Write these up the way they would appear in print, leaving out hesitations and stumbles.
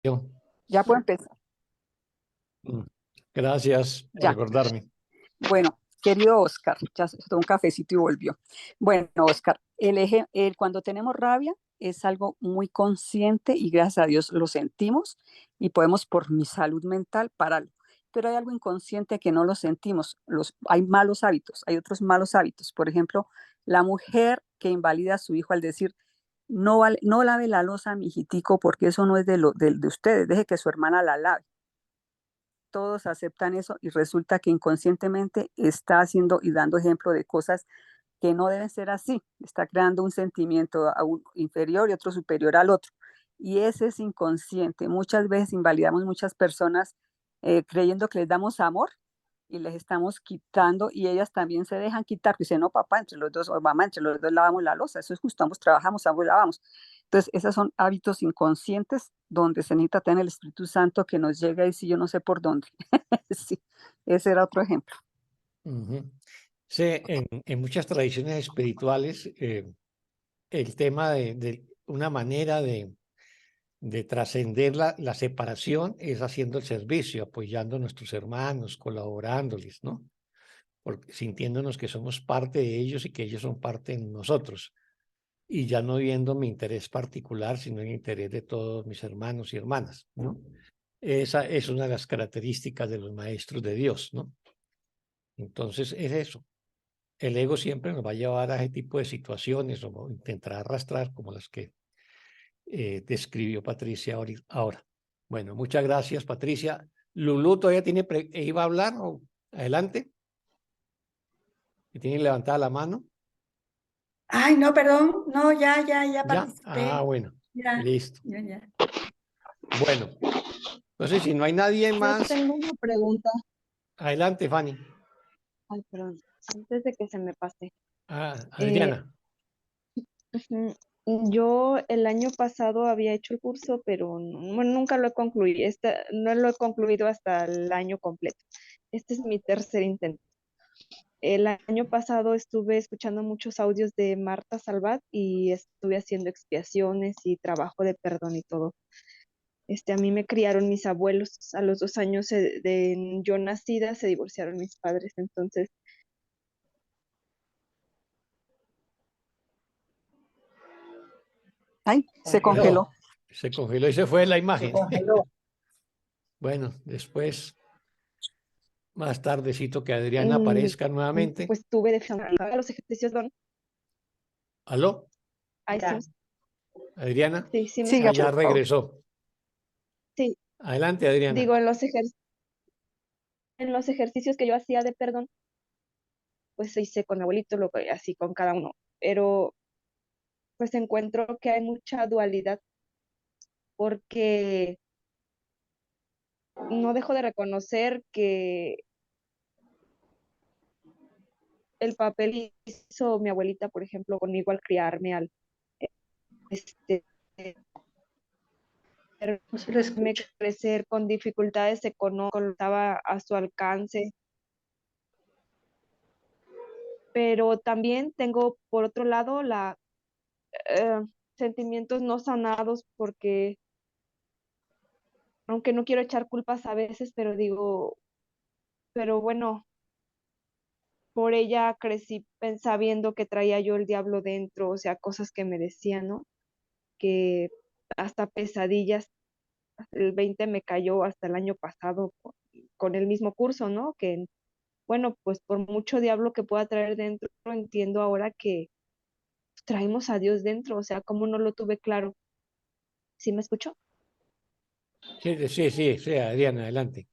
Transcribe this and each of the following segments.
Yo. Ya puedo empezar. Mm. Gracias por Ya. recordarme. Bueno, querido Oscar, ya se tomó un cafecito y volvió. Bueno, Oscar, cuando tenemos rabia es algo muy consciente y gracias a Dios lo sentimos y podemos por mi salud mental pararlo. Pero hay algo inconsciente que no lo sentimos. Hay malos hábitos, hay otros malos hábitos. Por ejemplo, la mujer que invalida a su hijo al decir, no lave la loza, mijitico, porque eso no es de ustedes, deje que su hermana la lave. Todos aceptan eso y resulta que inconscientemente está haciendo y dando ejemplo de cosas que no deben ser así. Está creando un sentimiento inferior y otro superior al otro. Y ese es inconsciente. Muchas veces invalidamos muchas personas creyendo que les damos amor y les estamos quitando y ellas también se dejan quitar. Dicen, no, papá, entre los dos, o mamá, entre los dos lavamos la loza. Eso es justo, ambos trabajamos, ambos lavamos. Entonces, esos son hábitos inconscientes donde se necesita tener el Espíritu Santo que nos llega y si yo no sé por dónde. Sí, ese era otro ejemplo. Ujú. Sí, en muchas tradiciones espirituales, el tema de una manera de trascender la separación es haciendo el servicio, apoyando a nuestros hermanos, colaborándoles, ¿no? Porque, sintiéndonos que somos parte de ellos y que ellos son parte de nosotros. Y ya no viendo mi interés particular, sino el interés de todos mis hermanos y hermanas, ¿no? Esa es una de las características de los maestros de Dios, ¿no? Entonces es eso. El ego siempre nos va a llevar a ese tipo de situaciones o intentará arrastrar como las que describió Patricia ahora. Bueno, muchas gracias, Patricia. Lulú todavía iba a hablar o adelante. ¿Y tiene levantada la mano? Ay, no, perdón, no, ya ¿Ya? Ah, participé. bueno, Ya, listo. ya. Bueno, entonces si no hay nadie Yo más, tengo una pregunta. adelante, Fanny. Ay, perdón, antes de que se me pase. Ah, Eh, Adriana. ujú, yo el año pasado había hecho el curso, pero bueno, nunca lo he concluido. No lo he concluido hasta el año completo. Este es mi tercer intento. El año pasado estuve escuchando muchos audios de Marta Salvat y estuve haciendo expiaciones y trabajo de perdón y todo. A mí me criaron mis abuelos. A los 2 años de yo nacida se divorciaron mis padres. Entonces, Ay, se congeló. Se congeló y se fue la Se imagen. congeló. Bueno, después, más tardecito que Adriana aparezca nuevamente. pues tuve de los ejercicios. ¿Aló? Ahí Ya. sí, Adriana. sí me Siga, Ah, escucho. ya por favor. regresó. Sí, Adelante, Adriana. digo, en los ejercicios que yo hacía de perdón, pues hice con mi abuelito, así con cada uno. Pero pues encuentro que hay mucha dualidad porque no dejo de reconocer que el papel hizo mi abuelita, por ejemplo, conmigo al criarme, al este, No se lo verme escucho. crecer con dificultades económicas, estaba a su alcance. Pero también tengo, por otro lado, eh, sentimientos no sanados porque, aunque no quiero echar culpas a veces, pero digo, pero bueno, por ella crecí sabiendo que traía yo el diablo dentro, o sea, cosas que me decían, ¿no? Que hasta pesadillas, el 20 me cayó hasta el año pasado con el mismo curso, ¿no? Que, bueno, pues por mucho diablo que pueda traer dentro, entiendo ahora que traemos a Dios dentro, o sea, como no lo tuve claro. ¿Sí me escuchó? Sí, Adriana, adelante.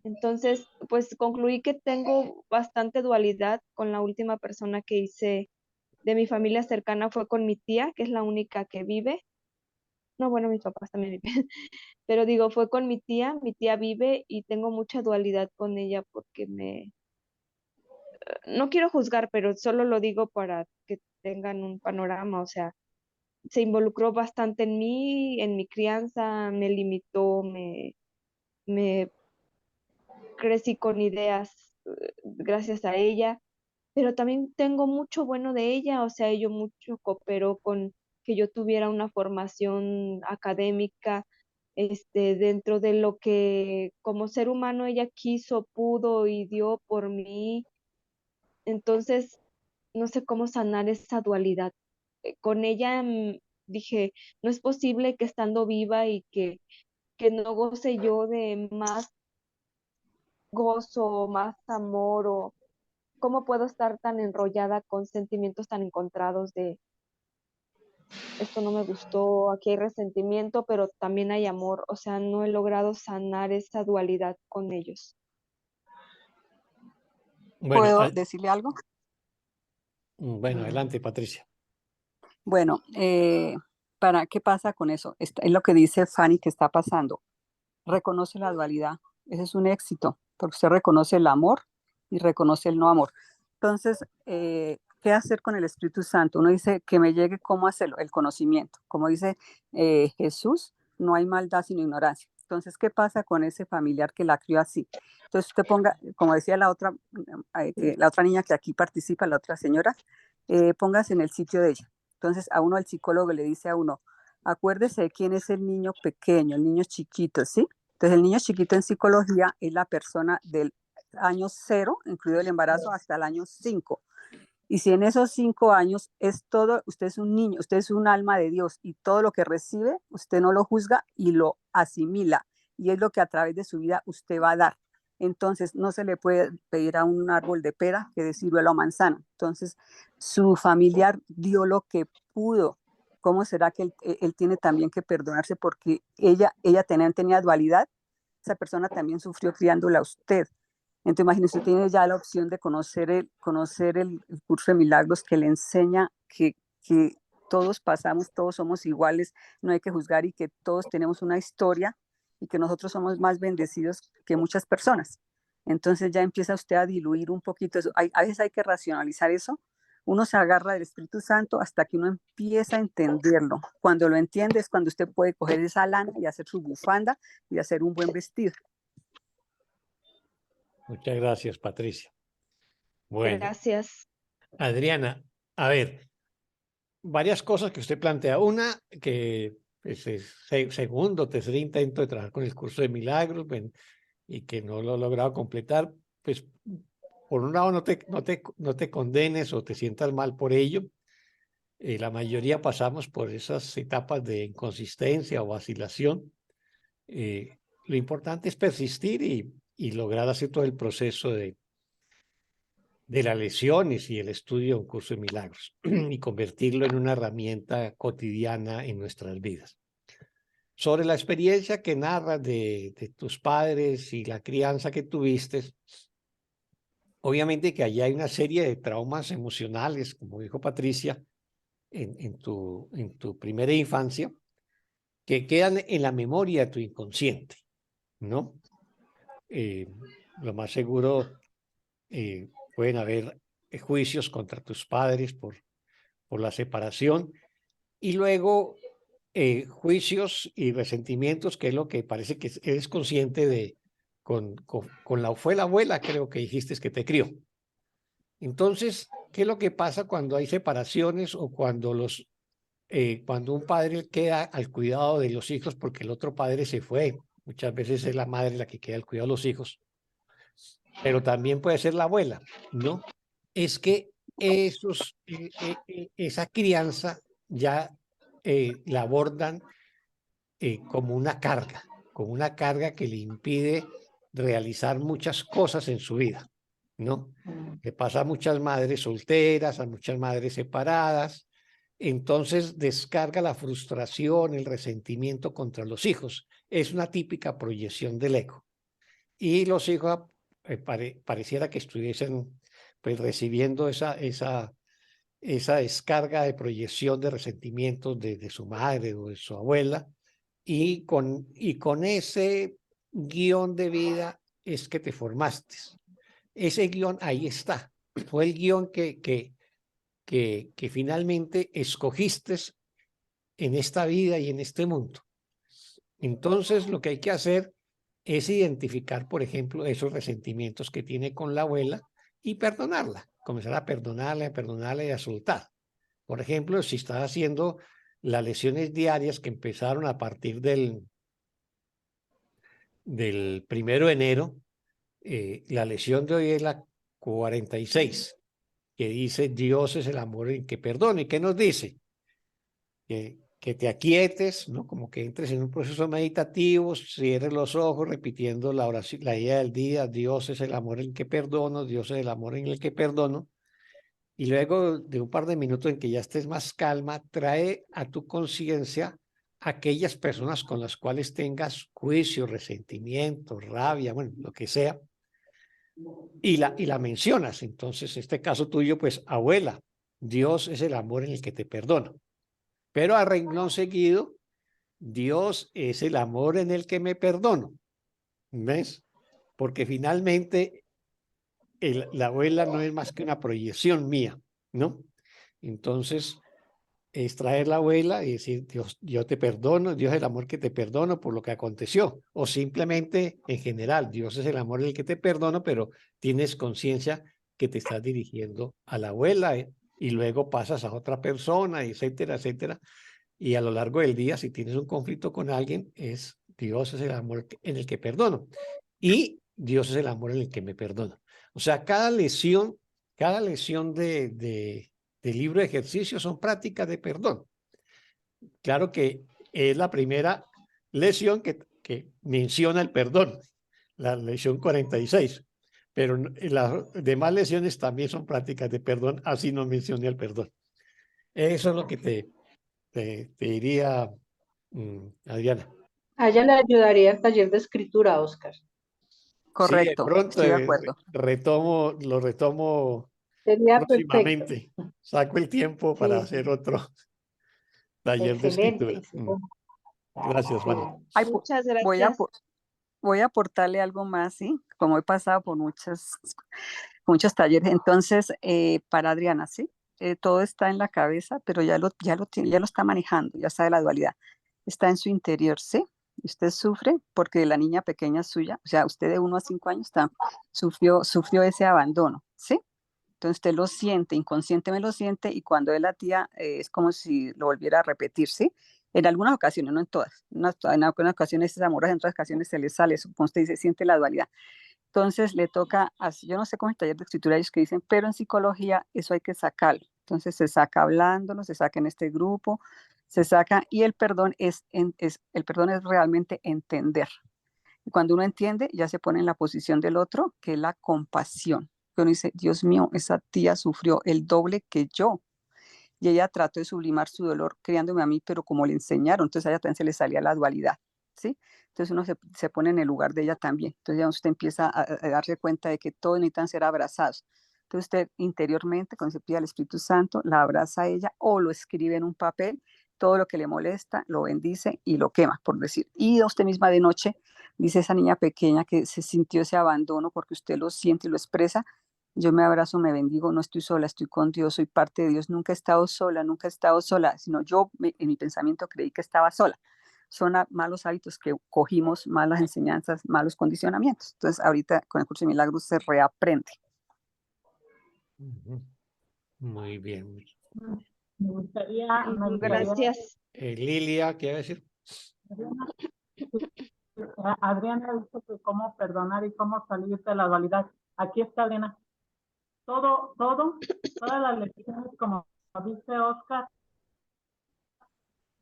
Entonces, pues concluí que tengo bastante dualidad con la última persona que hice de mi familia cercana fue con mi tía, que es la única que vive. No, bueno, mis papás también viven, pero digo, fue con mi tía vive y tengo mucha dualidad con ella porque no quiero juzgar, pero solo lo digo para que tengan un panorama, o sea, se involucró bastante en mí, en mi crianza, me limitó, me crecí con ideas gracias a ella, pero también tengo mucho bueno de ella, o sea, ella mucho cooperó con que yo tuviera una formación académica, dentro de lo que como ser humano ella quiso, pudo y dio por mí. Entonces, no sé cómo sanar esa dualidad. Con ella dije, no es posible que estando viva y que no goce yo de más gozo, más amor, o cómo puedo estar tan enrollada con sentimientos tan encontrados de esto no me gustó, aquí hay resentimiento, pero también hay amor. O sea, no he logrado sanar esa dualidad con ellos. Bueno, ¿Puedo decirle algo? bueno, adelante, Patricia. Bueno, ¿qué pasa con eso? Es lo que dice Fanny que está pasando. Reconoce la dualidad. Ese es un éxito, porque usted reconoce el amor y reconoce el no amor. Entonces, ¿qué hacer con el Espíritu Santo? Uno dice que me llegue cómo hacerlo, el conocimiento. Como dice Jesús, no hay maldad sino ignorancia. Entonces, ¿qué pasa con ese familiar que la crió así? Entonces, usted ponga, como decía la otra niña que aquí participa, la otra señora, póngase en el sitio de ella. Entonces, a uno el psicólogo le dice a uno, acuérdese de quién es el niño pequeño, el niño chiquito, ¿sí? Entonces, el niño chiquito en psicología es la persona del año 0, incluido el embarazo, hasta el año 5. Y si en esos 5 años es todo, usted es un niño, usted es un alma de Dios y todo lo que recibe, usted no lo juzga y lo asimila. Y es lo que a través de su vida usted va a dar. Entonces, no se le puede pedir a un árbol de pera que de ciruela o manzana. Entonces, su familiar dio lo que pudo. ¿Cómo será que él tiene también que perdonarse porque ella tenía dualidad? Esa persona también sufrió criándola a usted. Entonces, imagínese, usted tiene ya la opción de conocer el curso de milagros que le enseña que todos pasamos, todos somos iguales, no hay que juzgar y que todos tenemos una historia y que nosotros somos más bendecidos que muchas personas. Entonces ya empieza usted a diluir un poquito eso. A veces hay que racionalizar eso. Uno se agarra del Espíritu Santo hasta que uno empieza a entenderlo. Cuando lo entiende es cuando usted puede coger esa lana y hacer su bufanda y hacer un buen vestido. Muchas gracias, Patricia. Bueno, Gracias. Adriana, a ver, varias cosas que usted plantea. Una, que pues, es segundo, tercer intento de trabajar con el curso de milagros, y que no lo he logrado completar, pues por un lado no te condenes o te sientas mal por ello. La mayoría pasamos por esas etapas de inconsistencia o vacilación. Lo importante es persistir y lograr hacer todo el proceso de las lesiones y el estudio de un curso de milagros y convertirlo en una herramienta cotidiana en nuestras vidas. Sobre la experiencia que narras de tus padres y la crianza que tuviste, obviamente que allá hay una serie de traumas emocionales, como dijo Patricia, en tu primera infancia, que quedan en la memoria de tu inconsciente, ¿no? Lo más seguro, pueden haber juicios contra tus padres por la separación y luego juicios y resentimientos, que es lo que parece que eres consciente de fue la abuela, creo que dijiste que te crió. Entonces, ¿qué es lo que pasa cuando hay separaciones o cuando cuando un padre queda al cuidado de los hijos porque el otro padre se fue? Muchas veces es la madre la que queda al cuidado de los hijos, pero también puede ser la abuela, ¿no? Es que esa crianza ya la abordan como una carga que le impide realizar muchas cosas en su vida, ¿no? Le pasa a muchas madres solteras, a muchas madres separadas, entonces descarga la frustración, el resentimiento contra los hijos. Es una típica proyección del ego. Y los hijos pareciera que estuviesen pues recibiendo esa descarga de proyección de resentimientos de su madre o de su abuela, y con ese guión de vida es que te formaste. Ese guión ahí está. Fue el guión que finalmente escogiste en esta vida y en este mundo. Entonces, lo que hay que hacer es identificar, por ejemplo, esos resentimientos que tiene con la abuela y perdonarla. Comenzar a perdonarla y a soltar. Por ejemplo, si estás haciendo las lesiones diarias que empezaron a partir del 1 de enero, la lesión de hoy es la 46, que dice Dios es el amor en que perdona. ¿Y qué nos dice? Que te aquietes, ¿no? Como que entres en un proceso meditativo, cierres los ojos repitiendo la oración, la idea del día, Dios es el amor en el que perdono, Dios es el amor en el que perdono. Y luego de un par de minutos en que ya estés más calma, trae a tu conciencia aquellas personas con las cuales tengas juicio, resentimiento, rabia, bueno, lo que sea, y la mencionas. Entonces, este caso tuyo, pues, abuela, Dios es el amor en el que te perdono. Pero a renglón seguido, Dios es el amor en el que me perdono. ¿Ves? Porque finalmente la abuela no es más que una proyección mía, ¿no? Entonces, es traer la abuela y decir, Dios, yo te perdono, Dios es el amor que te perdono por lo que aconteció. O simplemente, en general, Dios es el amor en el que te perdono, pero tienes conciencia que te estás dirigiendo a la abuela, y luego pasas a otra persona, etcétera, etcétera. Y a lo largo del día, si tienes un conflicto con alguien, es Dios es el amor en el que perdono. Y Dios es el amor en el que me perdono. O sea, cada lesión del libro de ejercicios son prácticas de perdón. Claro que es la primera lesión que menciona el perdón, la lesión 46. Pero las demás lesiones también son prácticas de perdón, así no mencioné el perdón. Eso es lo que te diría, Adriana. A ella le ayudaría el taller de escritura, Oscar. Sí, de Correcto, pronto estoy de acuerdo. lo retomo Sería perfecto. próximamente. Saco el tiempo para Sí, hacer otro taller de excelente. escritura. Gracias, Juan. Sí. Ay, Muchas voy a, gracias. voy a aportarle algo más, ¿sí? Como he pasado por muchos talleres. Entonces, para Adriana, ¿sí? Todo está en la cabeza, pero ya lo está manejando, ya sabe la dualidad. Está en su interior, ¿sí? Y usted sufre porque la niña pequeña suya, o sea, usted de 1 a 5 años sufrió ese abandono, ¿sí? Entonces usted lo siente, inconscientemente lo siente, y cuando es la tía, es como si lo volviera a repetir, ¿sí? En algunas ocasiones, no en todas. En algunas ocasiones es amorosa, en otras ocasiones se le sale, como usted dice, siente la dualidad. Entonces le toca, yo no sé cómo es el taller de escritura ellos que dicen, pero en psicología eso hay que sacarlo. Entonces se saca hablándolo, se saca en este grupo, se saca, y el perdón el perdón es realmente entender. Y cuando uno entiende, ya se pone en la posición del otro, que es la compasión. Uno dice, Dios mío, esa tía sufrió el doble que yo. Y ella trató de sublimar su dolor criándome a mí, pero como le enseñaron, entonces a ella también se le salía la dualidad, ¿sí? Entonces uno se pone en el lugar de ella también. Entonces ya usted empieza a darse cuenta de que todos necesitan ser abrazados. Entonces usted interiormente, cuando se pide al Espíritu Santo, la abraza a ella o lo escribe en un papel, todo lo que le molesta, lo bendice y lo quema, por decir. Y a usted misma de noche, dice esa niña pequeña que se sintió ese abandono porque usted lo siente y lo expresa, yo me abrazo, me bendigo, no estoy sola, estoy con Dios, soy parte de Dios, nunca he estado sola, nunca he estado sola, sino en mi pensamiento creí que estaba sola. Son malos hábitos que cogimos, malas enseñanzas, malos condicionamientos. Entonces, ahorita con el curso de milagros se reaprende. Muy bien. Me gustaría, Gracias. Lilia, ¿qué va a decir? Adriana dice que cómo perdonar y cómo salir de la dualidad. Aquí está Adriana. Todas las lecciones, como dice Oscar,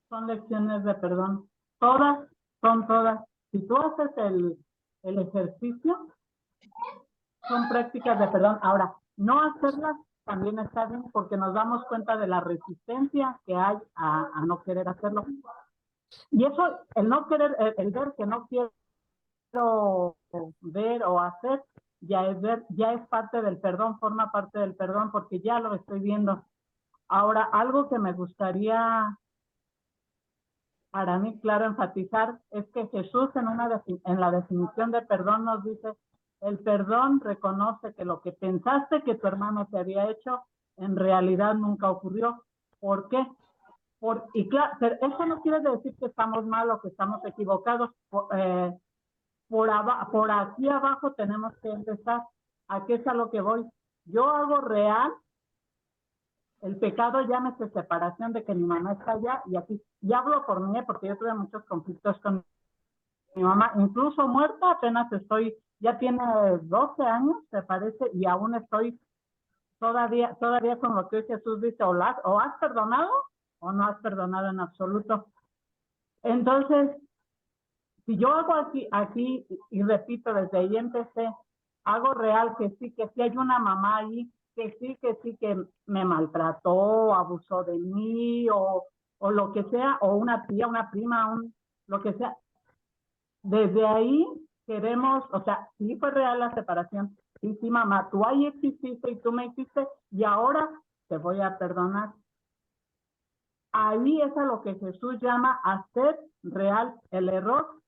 son lecciones de perdón. Son todas. Si tú haces el ejercicio, son prácticas de perdón. Ahora, no hacerlas también está bien porque nos damos cuenta de la resistencia que hay a no querer hacerlo. Y eso, el no querer, el ver que no quiero ver o hacer, ya es parte del perdón, forma parte del perdón porque ya lo estoy viendo. Ahora, algo que me gustaría para mí, claro, enfatizar es que Jesús en la definición de perdón nos dice, el perdón reconoce que lo que pensaste que tu hermano te había hecho, en realidad nunca ocurrió. ¿Por qué? Y claro, pero eso no quiere decir que estamos mal o que estamos equivocados. Por aquí abajo tenemos que empezar. ¿A qué es a lo que voy? Yo hago real El pecado llámese separación de que mi mamá está allá y aquí. Y hablo por mí, porque yo tuve muchos conflictos con mi mamá, incluso muerta, apenas ya tiene 12 años, me parece, y aún estoy todavía con lo que Jesús dice, o has perdonado o no has perdonado en absoluto. Entonces, si yo hago aquí y repito, desde ahí empecé, hago real que sí hay una mamá ahí, que sí, que me maltrató, abusó de mí, o lo que sea, o una tía, una prima, lo que sea. Desde ahí queremos, o sea, sí fue real la separación. Sí, mamá, tú ahí exististe y tú me hiciste y ahora te voy a perdonar. Ahí es a lo que Jesús llama hacer real el error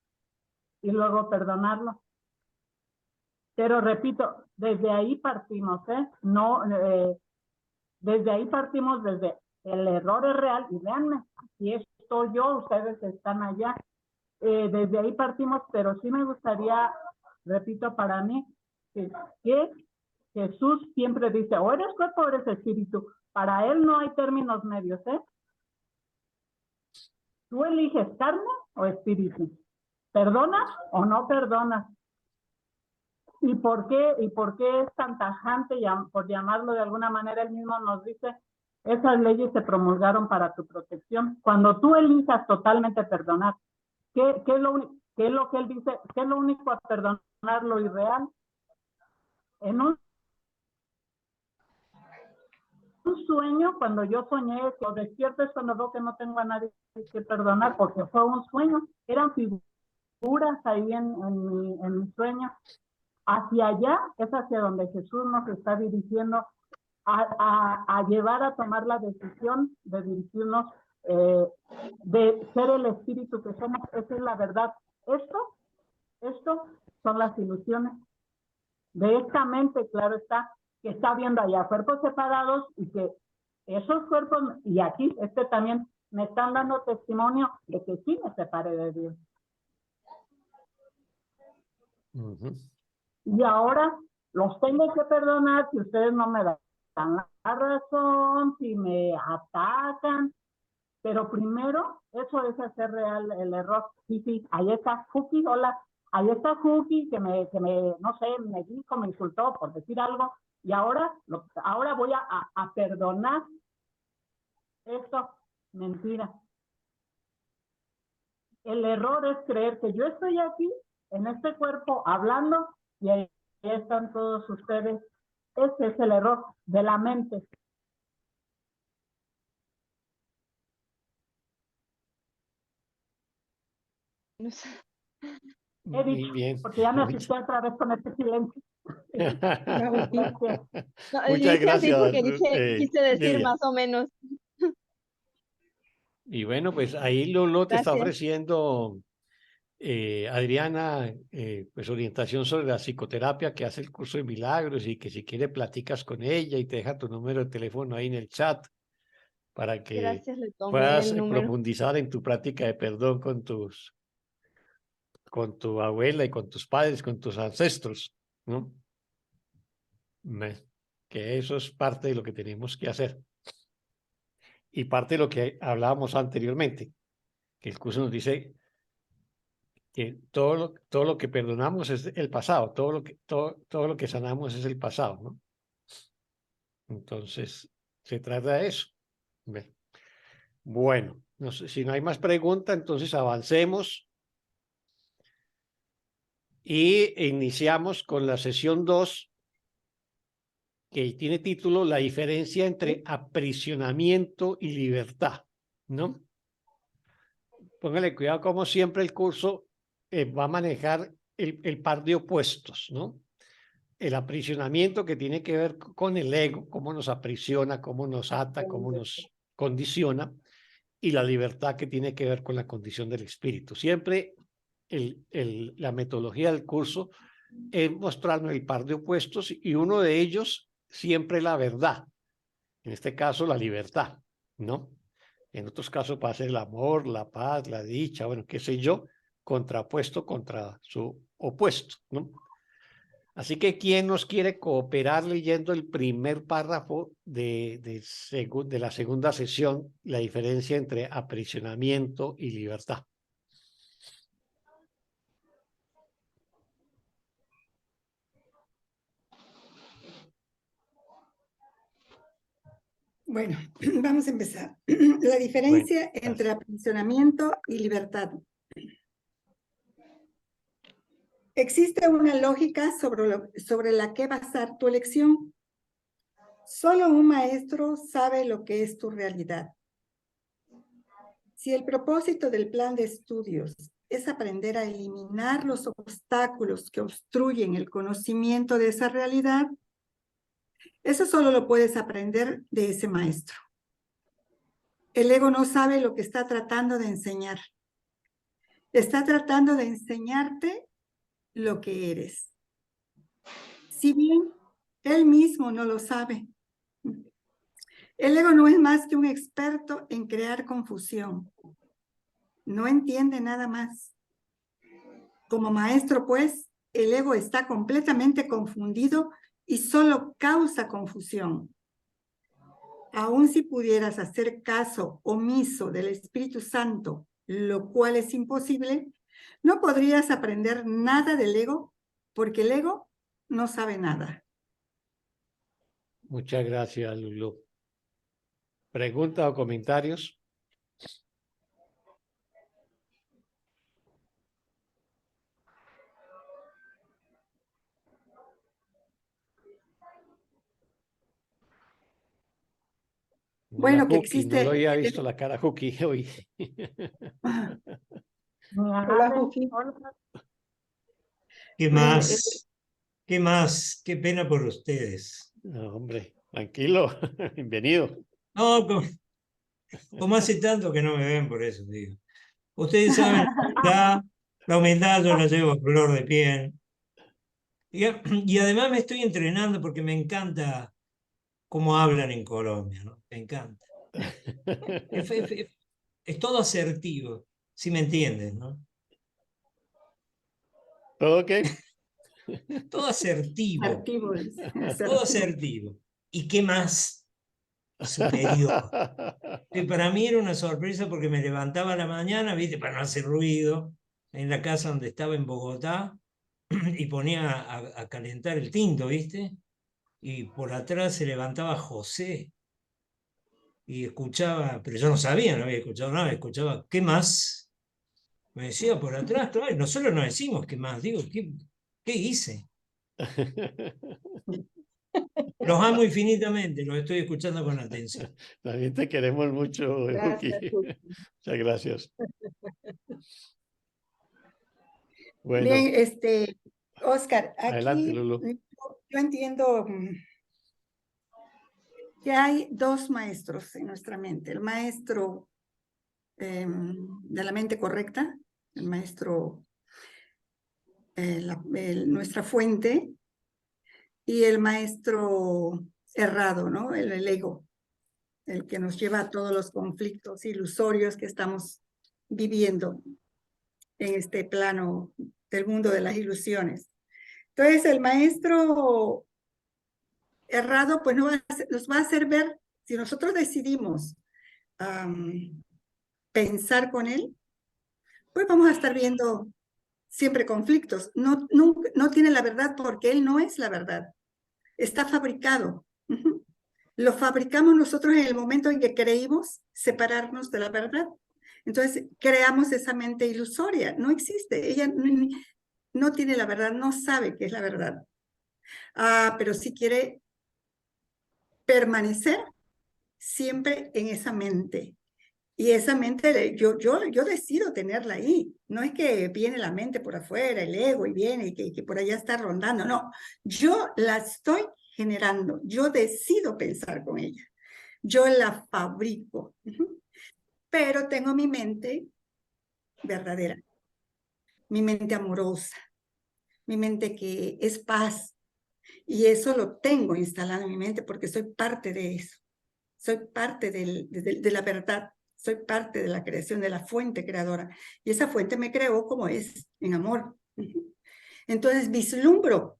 y luego perdonarlo. Pero repito, desde ahí partimos, No, desde ahí partimos, desde el error es real y véanme, si estoy yo, ustedes están allá. Desde ahí partimos, pero sí me gustaría, repito, para mí, que Jesús siempre dice, o eres cuerpo o eres espíritu. Para él no hay términos medios, Tú eliges carne o espíritu. ¿Perdonas o no perdonas? ¿Y por qué es tan tajante, por llamarlo de alguna manera? Él mismo nos dice, esas leyes se promulgaron para tu protección. Cuando tú elijas totalmente perdonar, ¿qué es lo que él dice? ¿Qué es lo único a perdonar lo irreal? En un sueño, cuando yo soñé, que lo despierto es cuando veo que no tengo a nadie que perdonar, porque fue un sueño, eran figuras ahí en mi sueño. Hacia allá es hacia donde Jesús nos está dirigiendo a llevar a tomar la decisión de dirigirnos, de ser el espíritu que somos. Esa es la verdad. Esto son las ilusiones de esta mente, claro está, que está viendo allá cuerpos separados y que esos cuerpos, y aquí también me están dando testimonio de que sí me separé de Dios. Y ahora los tengo que perdonar si ustedes no me dan la razón, si me atacan, pero primero eso es hacer real el error. Sí, ahí está Fuki, hola, ahí está Fuki que me no sé, me dijo, me insultó por decir algo, y ahora voy a perdonar esto, mentira. El error es creer que yo estoy aquí, en este cuerpo, hablando, y ahí están todos ustedes. Ese es el error de la mente. No sé. He Muy dicho, bien. porque ya me asusté otra vez con este silencio. Gracias. No, Muchas dije así gracias, porque quise decir Lilia. más o menos. Y bueno, pues ahí Lolo te está Gracias. ofreciendo, Adriana, pues orientación sobre la psicoterapia, que hace el curso de milagros y que si quiere platicas con ella y te deja tu número de teléfono ahí en el chat para que Gracias, le tomé puedas el número. profundizar en tu práctica de perdón con tu abuela y con tus padres, con tus ancestros, ¿no? Que eso es parte de lo que tenemos que hacer. Y parte de lo que hablábamos anteriormente, que el curso nos dice que todo lo que perdonamos es el pasado, todo lo que sanamos es el pasado, ¿no? Entonces, se trata de eso. Bueno, no sé, si no hay más preguntas, entonces avancemos y iniciamos con la sesión 2, que tiene título La diferencia entre aprisionamiento y libertad, ¿no? Póngale cuidado, como siempre el curso va a manejar el par de opuestos, ¿no? El aprisionamiento, que tiene que ver con el ego, cómo nos aprisiona, cómo nos ata, cómo nos condiciona, y la libertad, que tiene que ver con la condición del espíritu. Siempre la metodología del curso es mostrarnos el par de opuestos, y uno de ellos siempre la verdad, en este caso la libertad, ¿no? En otros casos puede ser el amor, la paz, la dicha, bueno, qué sé yo, contrapuesto contra su opuesto, ¿no? Así que, ¿quién nos quiere cooperar leyendo el primer párrafo de la segunda sesión, la diferencia entre aprisionamiento y libertad? Bueno, vamos a empezar. La diferencia entre aprisionamiento y libertad. Existe una lógica sobre la que basar tu elección. Solo un maestro sabe lo que es tu realidad. Si el propósito del plan de estudios es aprender a eliminar los obstáculos que obstruyen el conocimiento de esa realidad, eso solo lo puedes aprender de ese maestro. El ego no sabe lo que está tratando de enseñar. Está tratando de enseñarte lo que eres. Si bien él mismo no lo sabe. El ego no es más que un experto en crear confusión. No entiende nada más. Como maestro, pues, el ego está completamente confundido y solo causa confusión. Aun si pudieras hacer caso omiso del Espíritu Santo, lo cual es imposible, no podrías aprender nada del ego, porque el ego no sabe nada. Muchas gracias, Lulú. ¿Preguntas o comentarios? Bueno, que Cookie, no lo existe... había visto la cara Cookie hoy. Hola, Juki. ¿Qué Bueno, más? ¿Qué más? Qué pena por ustedes. No, hombre, tranquilo, bienvenido. No, como hace tanto que no me ven, por eso digo. Ustedes saben, la humildad yo la llevo a flor de piel. Y además me estoy entrenando porque me encanta cómo hablan en Colombia, ¿no? Me encanta. Es todo asertivo, si me entienden, ¿no? ¿Todo ok? Todo asertivo, Asertivo, todo asertivo. asertivo. ¿Y qué más? Superior. Que para mí era una sorpresa porque me levantaba a la mañana, ¿viste? Para no hacer ruido, en la casa donde estaba en Bogotá, y ponía a calentar el tinto, ¿viste? Y por atrás se levantaba José y escuchaba, pero yo no sabía, no había escuchado nada, escuchaba, ¿qué más? Me decía por atrás, claro, nosotros no decimos qué más, digo, ¿qué hice? Los amo infinitamente, los estoy escuchando con atención. También te queremos mucho, Gracias, Cookie. Juki. Muchas gracias. Bueno, Bien, Oscar, adelante, aquí Lulu. yo entiendo que hay dos maestros en nuestra mente. El maestro de la mente correcta, el maestro, nuestra fuente, y el maestro errado, ¿no? El ego, el que nos lleva a todos los conflictos ilusorios que estamos viviendo en este plano del mundo de las ilusiones. Entonces, el maestro errado, pues nos va a hacer ver, si nosotros decidimos pensar con él, pues vamos a estar viendo siempre conflictos. No tiene la verdad porque él no es la verdad. Está fabricado. Lo fabricamos nosotros en el momento en que creímos separarnos de la verdad. Entonces, creamos esa mente ilusoria. No existe. Ella no tiene la verdad, no sabe qué es la verdad. Pero sí quiere permanecer siempre en esa mente. Y esa mente, yo decido tenerla ahí. No es que viene la mente por afuera, el ego, y viene y que por allá está rondando. No, yo la estoy generando. Yo decido pensar con ella. Yo la fabrico. Pero tengo mi mente verdadera, mi mente amorosa, mi mente que es paz. Y eso lo tengo instalado en mi mente porque soy parte de eso. Soy parte de la verdad. Soy parte de la creación, de la fuente creadora. Y esa fuente me creó como es, en amor. Entonces vislumbro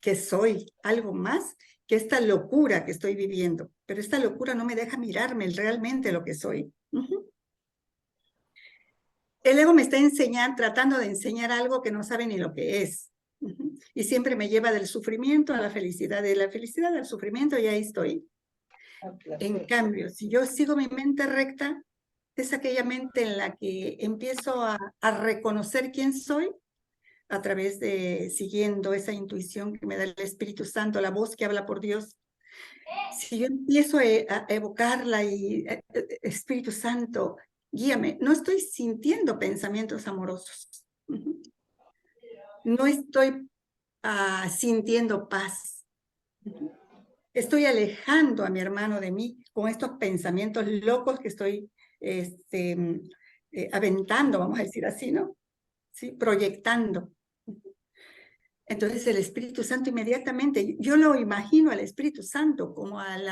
que soy algo más que esta locura que estoy viviendo. Pero esta locura no me deja mirarme realmente lo que soy. El ego me está enseñando, tratando de enseñar algo que no sabe ni lo que es. Y siempre me lleva del sufrimiento a la felicidad, de la felicidad al sufrimiento, y ahí estoy. En cambio, si yo sigo mi mente recta, es aquella mente en la que empiezo a reconocer quién soy a través de siguiendo esa intuición que me da el Espíritu Santo, la voz que habla por Dios. Si yo empiezo a evocarla y Espíritu Santo, guíame, no estoy sintiendo pensamientos amorosos. No estoy sintiendo paz. Estoy alejando a mi hermano de mí con estos pensamientos locos que estoy aventando, vamos a decir así, ¿no? ¿Sí? Proyectando. Entonces el Espíritu Santo inmediatamente, yo lo imagino al Espíritu Santo como al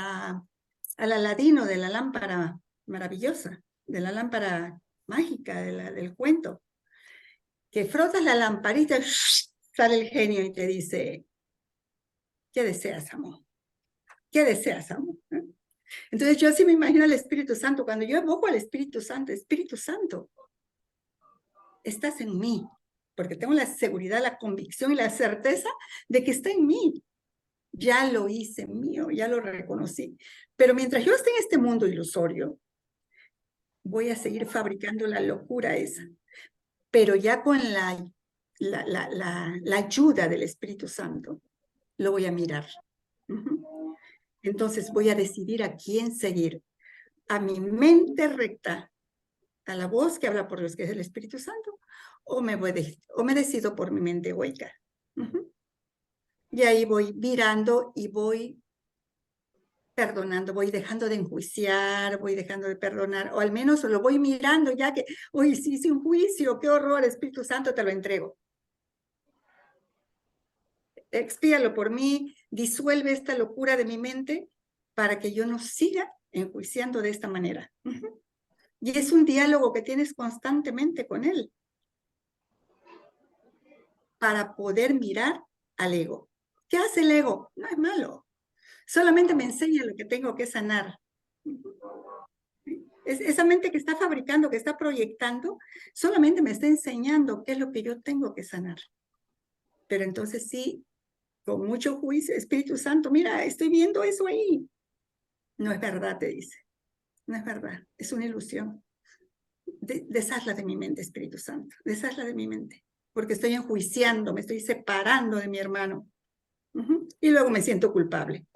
Aladino de la lámpara maravillosa, de la lámpara mágica del cuento, que frotas la lamparita, sale el genio y te dice, ¿qué deseas, amor? ¿Qué deseas, amor? Entonces yo así me imagino al Espíritu Santo, cuando yo evoco al Espíritu Santo, estás en mí, porque tengo la seguridad, la convicción y la certeza de que está en mí. Ya lo hice mío, ya lo reconocí. Pero mientras yo esté en este mundo ilusorio, voy a seguir fabricando la locura esa, pero ya con la ayuda del Espíritu Santo, lo voy a mirar. Entonces voy a decidir a quién seguir, a mi mente recta, a la voz que habla por Dios, que es el Espíritu Santo, o me decido por mi mente hueca. Y ahí voy mirando y voy perdonando, voy dejando de enjuiciar, voy dejando de perdonar, o al menos lo voy mirando ya que, uy, sí hice un juicio, qué horror, Espíritu Santo, te lo entrego. Expíalo por mí, disuelve esta locura de mi mente para que yo no siga enjuiciando de esta manera. Y es un diálogo que tienes constantemente con él para poder mirar al ego. ¿Qué hace el ego? No es malo. Solamente me enseña lo que tengo que sanar. Esa mente que está fabricando, que está proyectando, solamente me está enseñando qué es lo que yo tengo que sanar. Pero entonces sí, con mucho juicio, Espíritu Santo, mira, estoy viendo eso ahí. No es verdad, te dice. No es verdad, es una ilusión. Deshazla de mi mente, Espíritu Santo, deshazla de mi mente, porque estoy enjuiciando, me estoy separando de mi hermano. Y luego me siento culpable.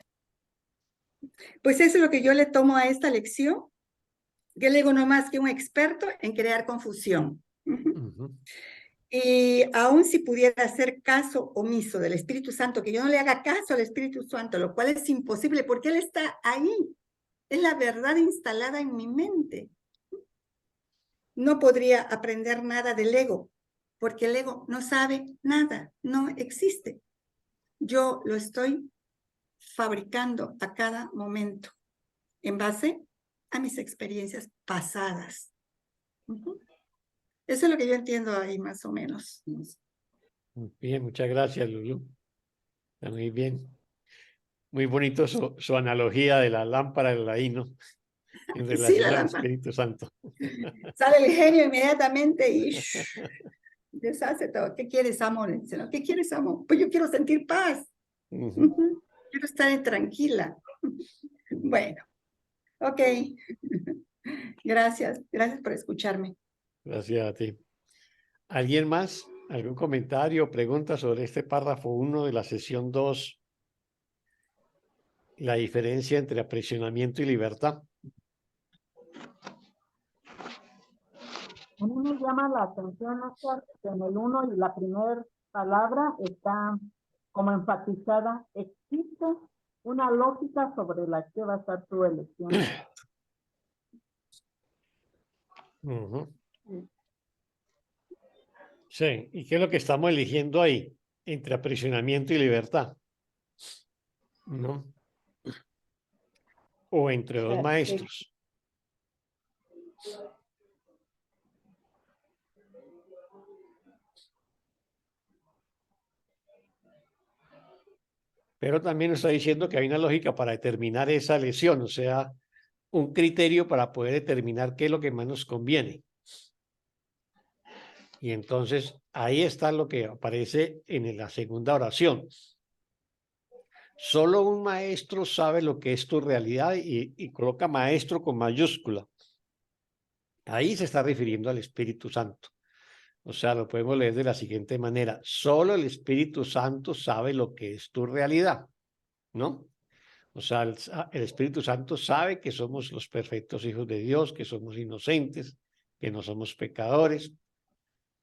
Pues eso es lo que yo le tomo a esta lección, que el ego no es más que un experto en crear confusión. Y aún si pudiera hacer caso omiso del Espíritu Santo, que yo no le haga caso al Espíritu Santo, lo cual es imposible porque Él está ahí. Es la verdad instalada en mi mente. No podría aprender nada del ego, porque el ego no sabe nada, no existe. Yo lo estoy fabricando a cada momento en base a mis experiencias pasadas. Eso es lo que yo entiendo ahí más o menos. Bien, muchas gracias, Lulú. Está muy bien. Muy bonito su analogía de la lámpara del Aladino en Sí, relación la al lámpara. Espíritu Santo. Sale el genio inmediatamente y deshace todo. ¿Qué quieres, amor? Dice, ¿no? ¿Qué quieres, amor? Pues yo quiero sentir paz. Quiero estar tranquila. Bueno, ok. Gracias por escucharme. Gracias a ti. ¿Alguien más? ¿Algún comentario o pregunta sobre este párrafo 1 de la sesión 2? La diferencia entre aprisionamiento y libertad. A mí me llama la atención, Oscar, que en el 1 y la primera palabra está como enfatizada, existe una lógica sobre la que va a estar tu elección. Sí, ¿y qué es lo que estamos eligiendo ahí? Entre aprisionamiento y libertad. ¿No? O entre dos maestros. Pero también nos está diciendo que hay una lógica para determinar esa lesión, o sea, un criterio para poder determinar qué es lo que más nos conviene. Y entonces ahí está lo que aparece en la segunda oración. Solo un maestro sabe lo que es tu realidad y coloca maestro con mayúscula. Ahí se está refiriendo al Espíritu Santo. O sea, lo podemos leer de la siguiente manera. Solo el Espíritu Santo sabe lo que es tu realidad, ¿no? O sea, el Espíritu Santo sabe que somos los perfectos hijos de Dios, que somos inocentes, que no somos pecadores,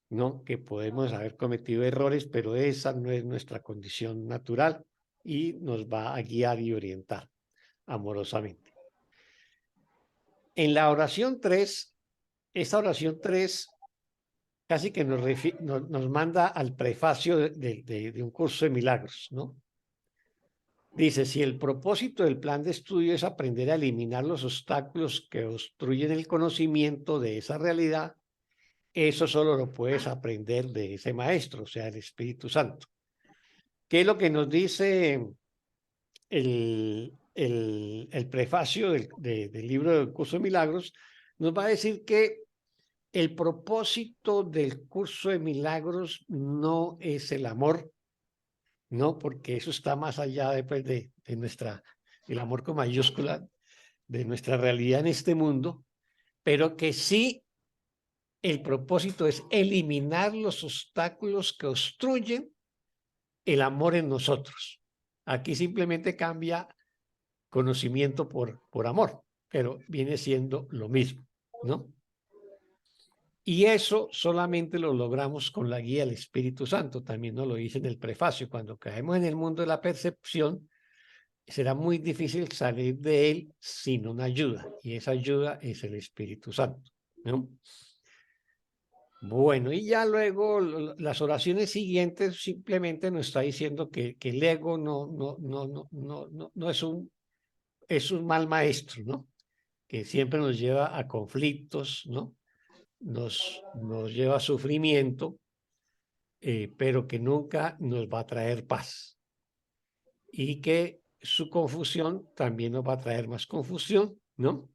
¿no? Que podemos haber cometido errores, pero esa no es nuestra condición natural y nos va a guiar y orientar amorosamente. En la oración 3, esta oración 3 casi que nos manda al prefacio de un curso de milagros, ¿no? Dice, si el propósito del plan de estudio es aprender a eliminar los obstáculos que obstruyen el conocimiento de esa realidad, eso solo lo puedes aprender de ese maestro, o sea, el Espíritu Santo. ¿Qué es lo que nos dice el prefacio del libro del curso de milagros? Nos va a decir que el propósito del curso de milagros no es el amor, no, porque eso está más allá de el amor con mayúscula, de nuestra realidad en este mundo, pero que sí el propósito es eliminar los obstáculos que obstruyen el amor en nosotros. Aquí simplemente cambia conocimiento por amor, pero viene siendo lo mismo, ¿no? Y eso solamente lo logramos con la guía del Espíritu Santo. También nos lo dice en el prefacio. Cuando caemos en el mundo de la percepción, será muy difícil salir de él sin una ayuda. Y esa ayuda es el Espíritu Santo, ¿no? Bueno, y ya luego las oraciones siguientes simplemente nos está diciendo que el ego no es un mal maestro, ¿no? Que siempre nos lleva a conflictos, ¿no? Nos lleva a sufrimiento, pero que nunca nos va a traer paz. Y que su confusión también nos va a traer más confusión, ¿no?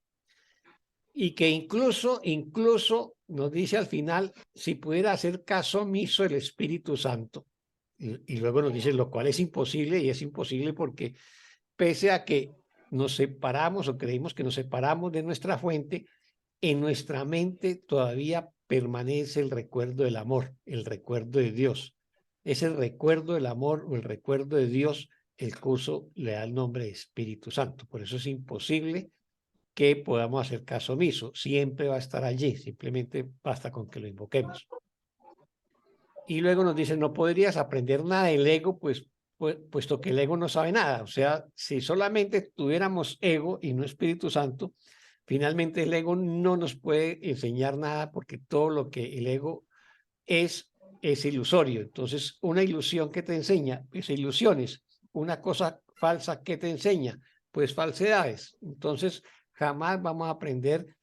Y que incluso nos dice al final, si pudiera hacer caso omiso el Espíritu Santo, y luego nos dice, lo cual es imposible, y es imposible porque pese a que nos separamos o creímos que nos separamos de nuestra fuente, en nuestra mente todavía permanece el recuerdo del amor, el recuerdo de Dios. Es el recuerdo del amor o el recuerdo de Dios, el curso le da el nombre de Espíritu Santo. Por eso es imposible que podamos hacer caso omiso. Siempre va a estar allí, simplemente basta con que lo invoquemos. Y luego nos dice, no podrías aprender nada del ego, puesto que el ego no sabe nada. O sea, si solamente tuviéramos ego y no Espíritu Santo, finalmente el ego no nos puede enseñar nada porque todo lo que el ego es ilusorio. Entonces, una ilusión que te enseña, pues ilusiones. Una cosa falsa que te enseña, pues falsedades. Entonces, jamás vamos a aprender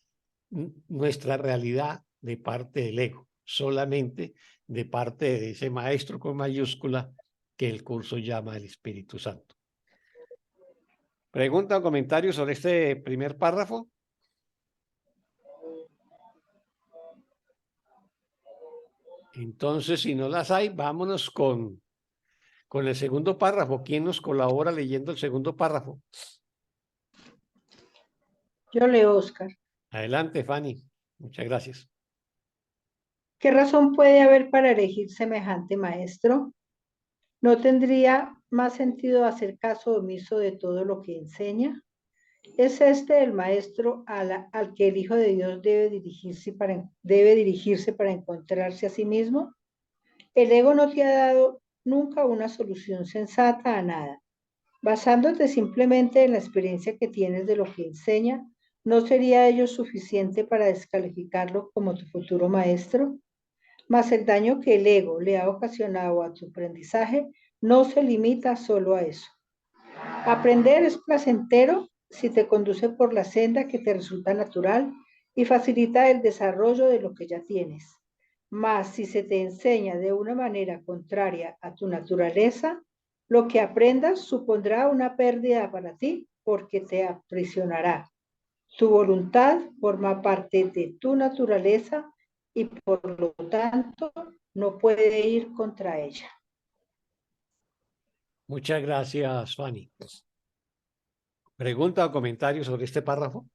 nuestra realidad de parte del ego, solamente de parte de ese maestro con mayúscula que el curso llama el Espíritu Santo. ¿Pregunta o comentario sobre este primer párrafo? Entonces, si no las hay, vámonos con el segundo párrafo. ¿Quién nos colabora leyendo el segundo párrafo? Yo leo, Oscar. Adelante, Fanny. Muchas gracias. ¿Qué razón puede haber para elegir semejante maestro? ¿No tendría más sentido hacer caso omiso de todo lo que enseña? ¿Es este el maestro al que el Hijo de Dios debe dirigirse para encontrarse a sí mismo? El ego no te ha dado nunca una solución sensata a nada. Basándote simplemente en la experiencia que tienes de lo que enseña, ¿no sería ello suficiente para descalificarlo como tu futuro maestro? Mas el daño que el ego le ha ocasionado a tu aprendizaje no se limita solo a eso. Aprender es placentero si te conduce por la senda que te resulta natural y facilita el desarrollo de lo que ya tienes. Mas si se te enseña de una manera contraria a tu naturaleza, Lo que aprendas supondrá una pérdida para ti porque te aprisionará. Tu voluntad forma parte de tu naturaleza y por lo tanto no puede ir contra ella. Muchas gracias, Fanny. ¿Pregunta o comentario sobre este párrafo?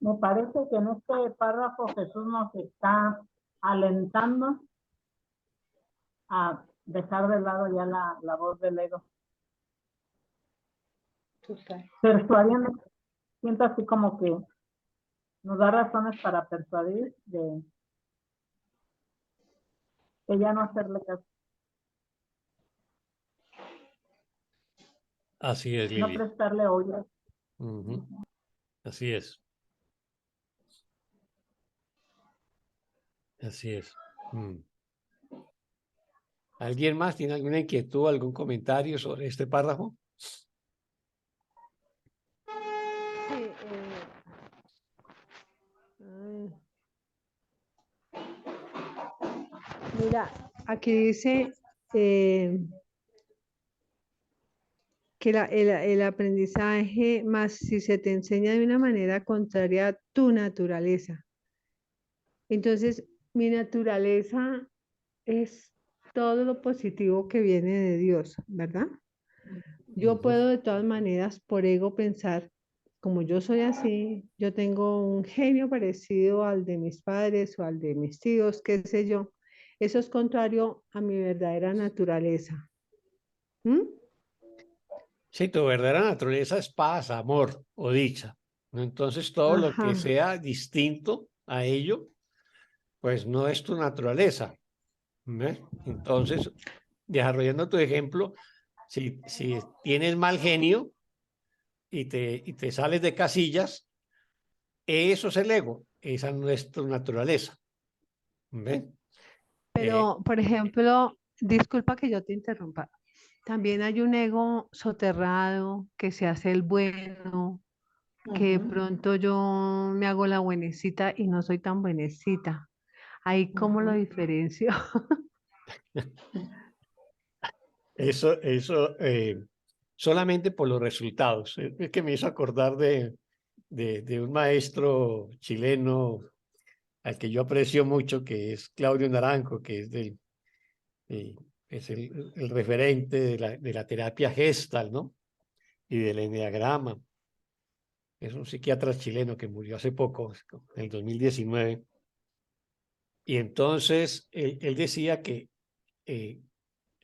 Me parece que en este párrafo Jesús nos está alentando a dejar de lado ya la voz del ego. Persuadiendo, siento así como que nos da razones para persuadir de ya no hacerle caso. Así es, No Lili. prestarle oídos. Así es. Así es. ¿Alguien más tiene alguna inquietud, algún comentario sobre este párrafo? Sí, mira, aquí dice que el aprendizaje, más si se te enseña de una manera contraria a tu naturaleza. Entonces, mi naturaleza es todo lo positivo que viene de Dios, ¿verdad? Yo puedo de todas maneras por ego pensar, como yo soy así, yo tengo un genio parecido al de mis padres o al de mis tíos, qué sé yo. Eso es contrario a mi verdadera naturaleza. Sí, tu verdadera naturaleza es paz, amor o dicha, ¿no? Entonces todo lo que sea distinto a ello, pues no es tu naturaleza. ¿Ves? Entonces, desarrollando tu ejemplo, si tienes mal genio y te sales de casillas, eso es el ego, esa no es tu naturaleza. ¿Ves? Pero, por ejemplo, disculpa que yo te interrumpa. También hay un ego soterrado que se hace el bueno, que de pronto yo me hago la buenecita y no soy tan buenecita. Ahí, ¿cómo lo diferencio? Eso solamente por los resultados. Es que me hizo acordar de un maestro chileno al que yo aprecio mucho, que es Claudio Naranjo, que es es el referente de la terapia Gestalt, ¿no? Y del enneagrama. Es un psiquiatra chileno que murió hace poco, en el 2019. Y entonces él decía que,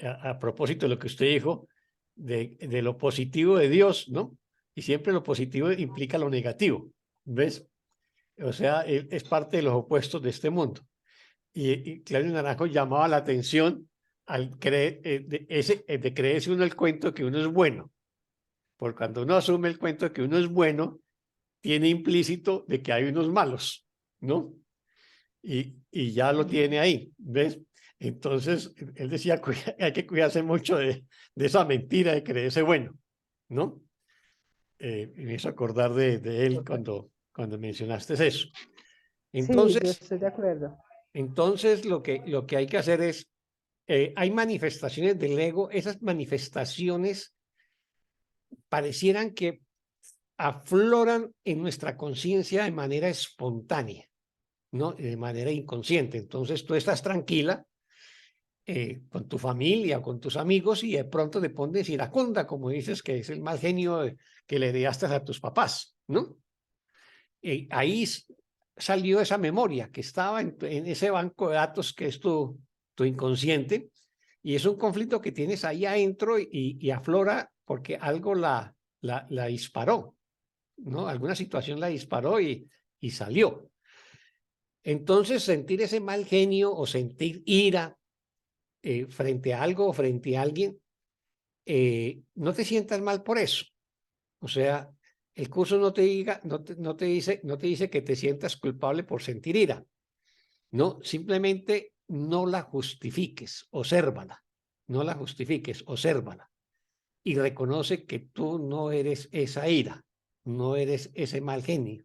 a propósito de lo que usted dijo, de lo positivo de Dios, ¿no? Y siempre lo positivo implica lo negativo, ¿ves? O sea, él es parte de los opuestos de este mundo. Y Claudio Naranjo llamaba la atención al de creerse uno el cuento que uno es bueno. Porque cuando uno asume el cuento que uno es bueno, tiene implícito de que hay unos malos, ¿no? Y ya lo tiene ahí, ¿ves? Entonces, él decía que hay que cuidarse mucho de esa mentira de creerse bueno, ¿no? Me hizo acordar de él cuando mencionaste eso. Sí, yo Entonces, estoy de acuerdo. entonces lo que hay que hacer es, hay manifestaciones del ego, esas manifestaciones parecieran que afloran en nuestra conciencia de manera espontánea, ¿no? De manera inconsciente. Entonces tú estás tranquila con tu familia, con tus amigos, y de pronto te pones iracunda, como dices, que es el mal genio que le heredaste a tus papás, ¿no? Ahí salió esa memoria que estaba en ese banco de datos que es tu inconsciente, y es un conflicto que tienes ahí adentro y aflora porque algo la disparó, ¿no? Alguna situación la disparó y salió. Entonces, sentir ese mal genio o sentir ira frente a algo o frente a alguien, no te sientas mal por eso. O sea, el curso no te dice que te sientas culpable por sentir ira. No, simplemente no la justifiques, obsérvala. No la justifiques, obsérvala. Y reconoce que tú no eres esa ira, no eres ese mal genio.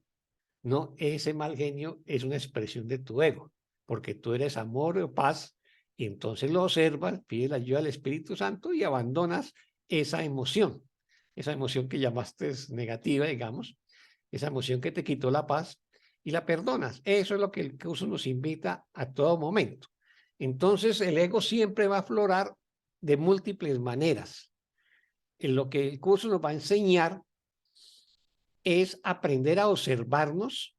No, ese mal genio es una expresión de tu ego, porque tú eres amor o paz, y entonces lo observas, pides la ayuda del Espíritu Santo y abandonas esa emoción que llamaste negativa, digamos, esa emoción que te quitó la paz, y la perdonas. Eso es lo que el curso nos invita a todo momento. Entonces el ego siempre va a aflorar de múltiples maneras. En lo que el curso nos va a enseñar es aprender a observarnos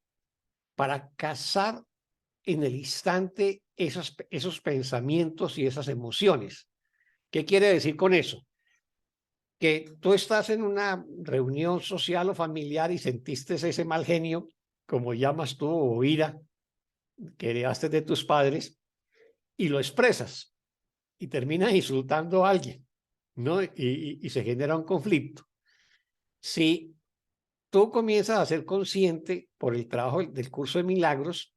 para cazar en el instante esos pensamientos y esas emociones. ¿Qué quiere decir con eso? Que tú estás en una reunión social o familiar y sentiste ese mal genio, como llamas tú, o ira, que heredaste de tus padres, y lo expresas, y terminas insultando a alguien, ¿no? Y se genera un conflicto. Si tú comienzas a ser consciente por el trabajo del curso de milagros,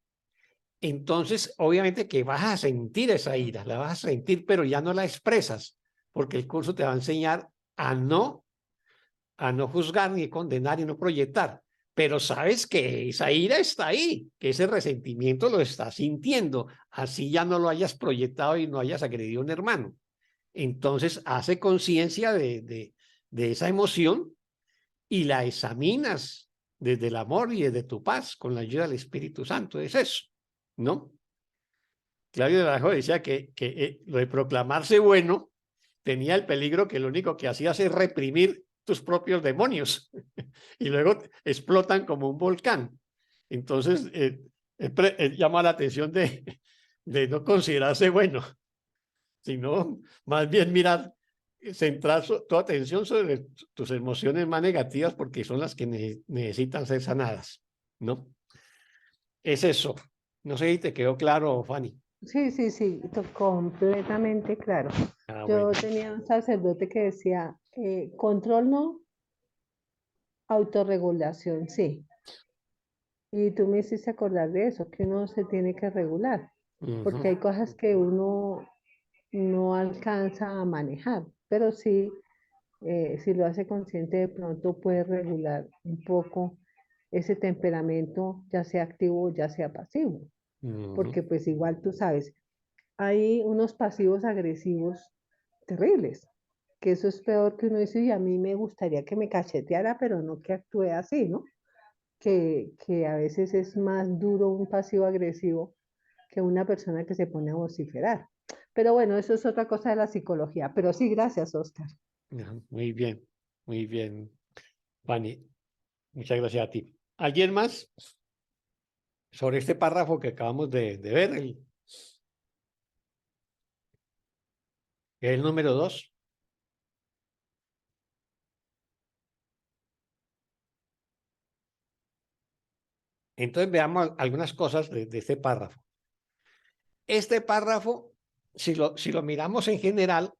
entonces obviamente que vas a sentir esa ira, la vas a sentir, pero ya no la expresas, porque el curso te va a enseñar a no juzgar ni condenar y no proyectar, pero sabes que esa ira está ahí, que ese resentimiento lo estás sintiendo, así ya no lo hayas proyectado y no hayas agredido a un hermano. Entonces hace conciencia de esa emoción y la examinas desde el amor y desde tu paz con la ayuda del Espíritu Santo. Es eso, ¿no? Claudio de Bajo decía que lo de proclamarse bueno tenía el peligro que lo único que hacías es reprimir tus propios demonios y luego explotan como un volcán. Entonces, llama la atención de no considerarse bueno, sino más bien mirar, centrar tu atención sobre tus emociones más negativas porque son las que necesitan ser sanadas, ¿no? Es eso. No sé si te quedó claro, Fanny. Sí, sí, sí, completamente claro. Yo Bueno. tenía un sacerdote que decía, control no, autorregulación sí. Y tú me hiciste acordar de eso, que uno se tiene que regular, porque hay cosas que uno no alcanza a manejar, pero sí, si lo hace consciente, de pronto puede regular un poco ese temperamento, ya sea activo o ya sea pasivo, porque pues igual tú sabes, hay unos pasivos agresivos terribles, que eso es peor que uno dice, y a mí me gustaría que me cacheteara, pero no que actúe así, ¿no? Que a veces es más duro un pasivo agresivo que una persona que se pone a vociferar. Pero bueno, eso es otra cosa de la psicología. Pero sí, gracias, Oscar. Muy bien, Fanny. Muchas gracias a ti. ¿Alguien más sobre este párrafo que acabamos de ver? El número 2. Entonces veamos algunas cosas de este párrafo. Este párrafo, si lo miramos en general,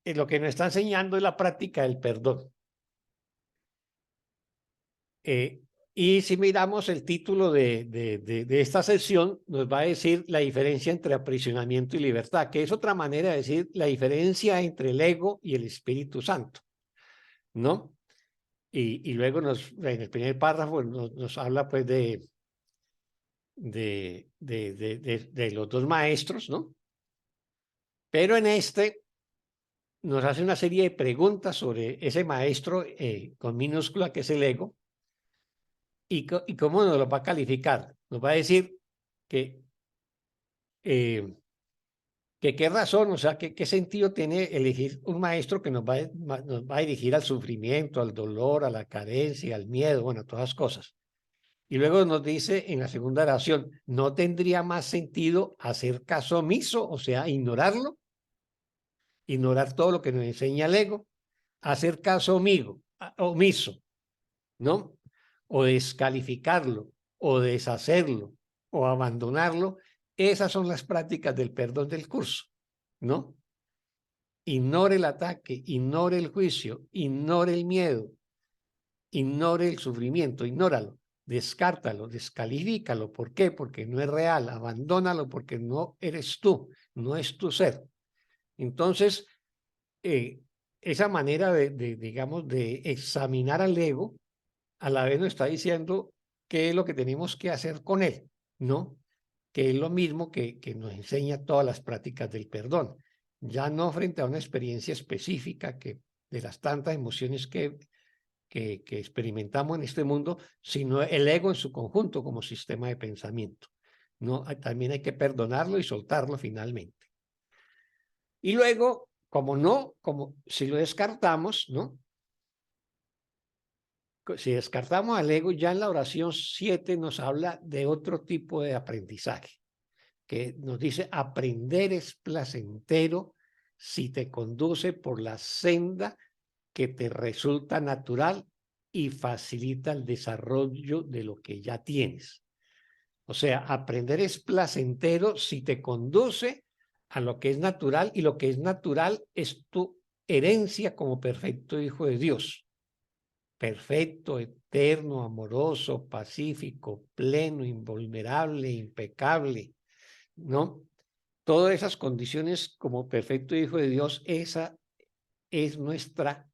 lo que nos está enseñando es la práctica del perdón. Y si miramos el título de esta sesión, nos va a decir la diferencia entre aprisionamiento y libertad, que es otra manera de decir la diferencia entre el ego y el Espíritu Santo, ¿no? Y luego en el primer párrafo nos habla pues de los dos maestros, ¿no? Pero en este nos hace una serie de preguntas sobre ese maestro con minúscula que es el ego y cómo nos lo va a calificar. Nos va a decir que qué razón, o sea, qué sentido tiene elegir un maestro que nos va a dirigir al sufrimiento, al dolor, a la carencia, al miedo, bueno, todas las cosas. Y luego nos dice en la segunda oración, ¿no tendría más sentido hacer caso omiso, o sea, ignorarlo? Ignorar todo lo que nos enseña el ego, hacer caso omiso, ¿no? O descalificarlo, o deshacerlo, o abandonarlo. Esas son las prácticas del perdón del curso, ¿no? Ignore el ataque, ignore el juicio, ignore el miedo, ignore el sufrimiento, ignóralo. descártalo, descalifícalo. ¿Por qué? Porque no es real, abandónalo porque no eres tú, no es tu ser. Entonces, esa manera digamos, de examinar al ego, a la vez nos está diciendo qué es lo que tenemos que hacer con él, ¿no? Que es lo mismo que nos enseña todas las prácticas del perdón. Ya no frente a una experiencia específica que de las tantas emociones que experimentamos en este mundo, sino el ego en su conjunto como sistema de pensamiento. ¿No? También hay que perdonarlo y soltarlo finalmente. Y luego, como si lo descartamos, ¿no? Si descartamos al ego, ya en la oración 7 nos habla de otro tipo de aprendizaje, que nos dice: aprender es placentero si te conduce por la senda que te resulta natural y facilita el desarrollo de lo que ya tienes. O sea, aprender es placentero si te conduce a lo que es natural, y lo que es natural es tu herencia como perfecto hijo de Dios. Perfecto, eterno, amoroso, pacífico, pleno, invulnerable, impecable, ¿no? Todas esas condiciones como perfecto hijo de Dios, esa es nuestra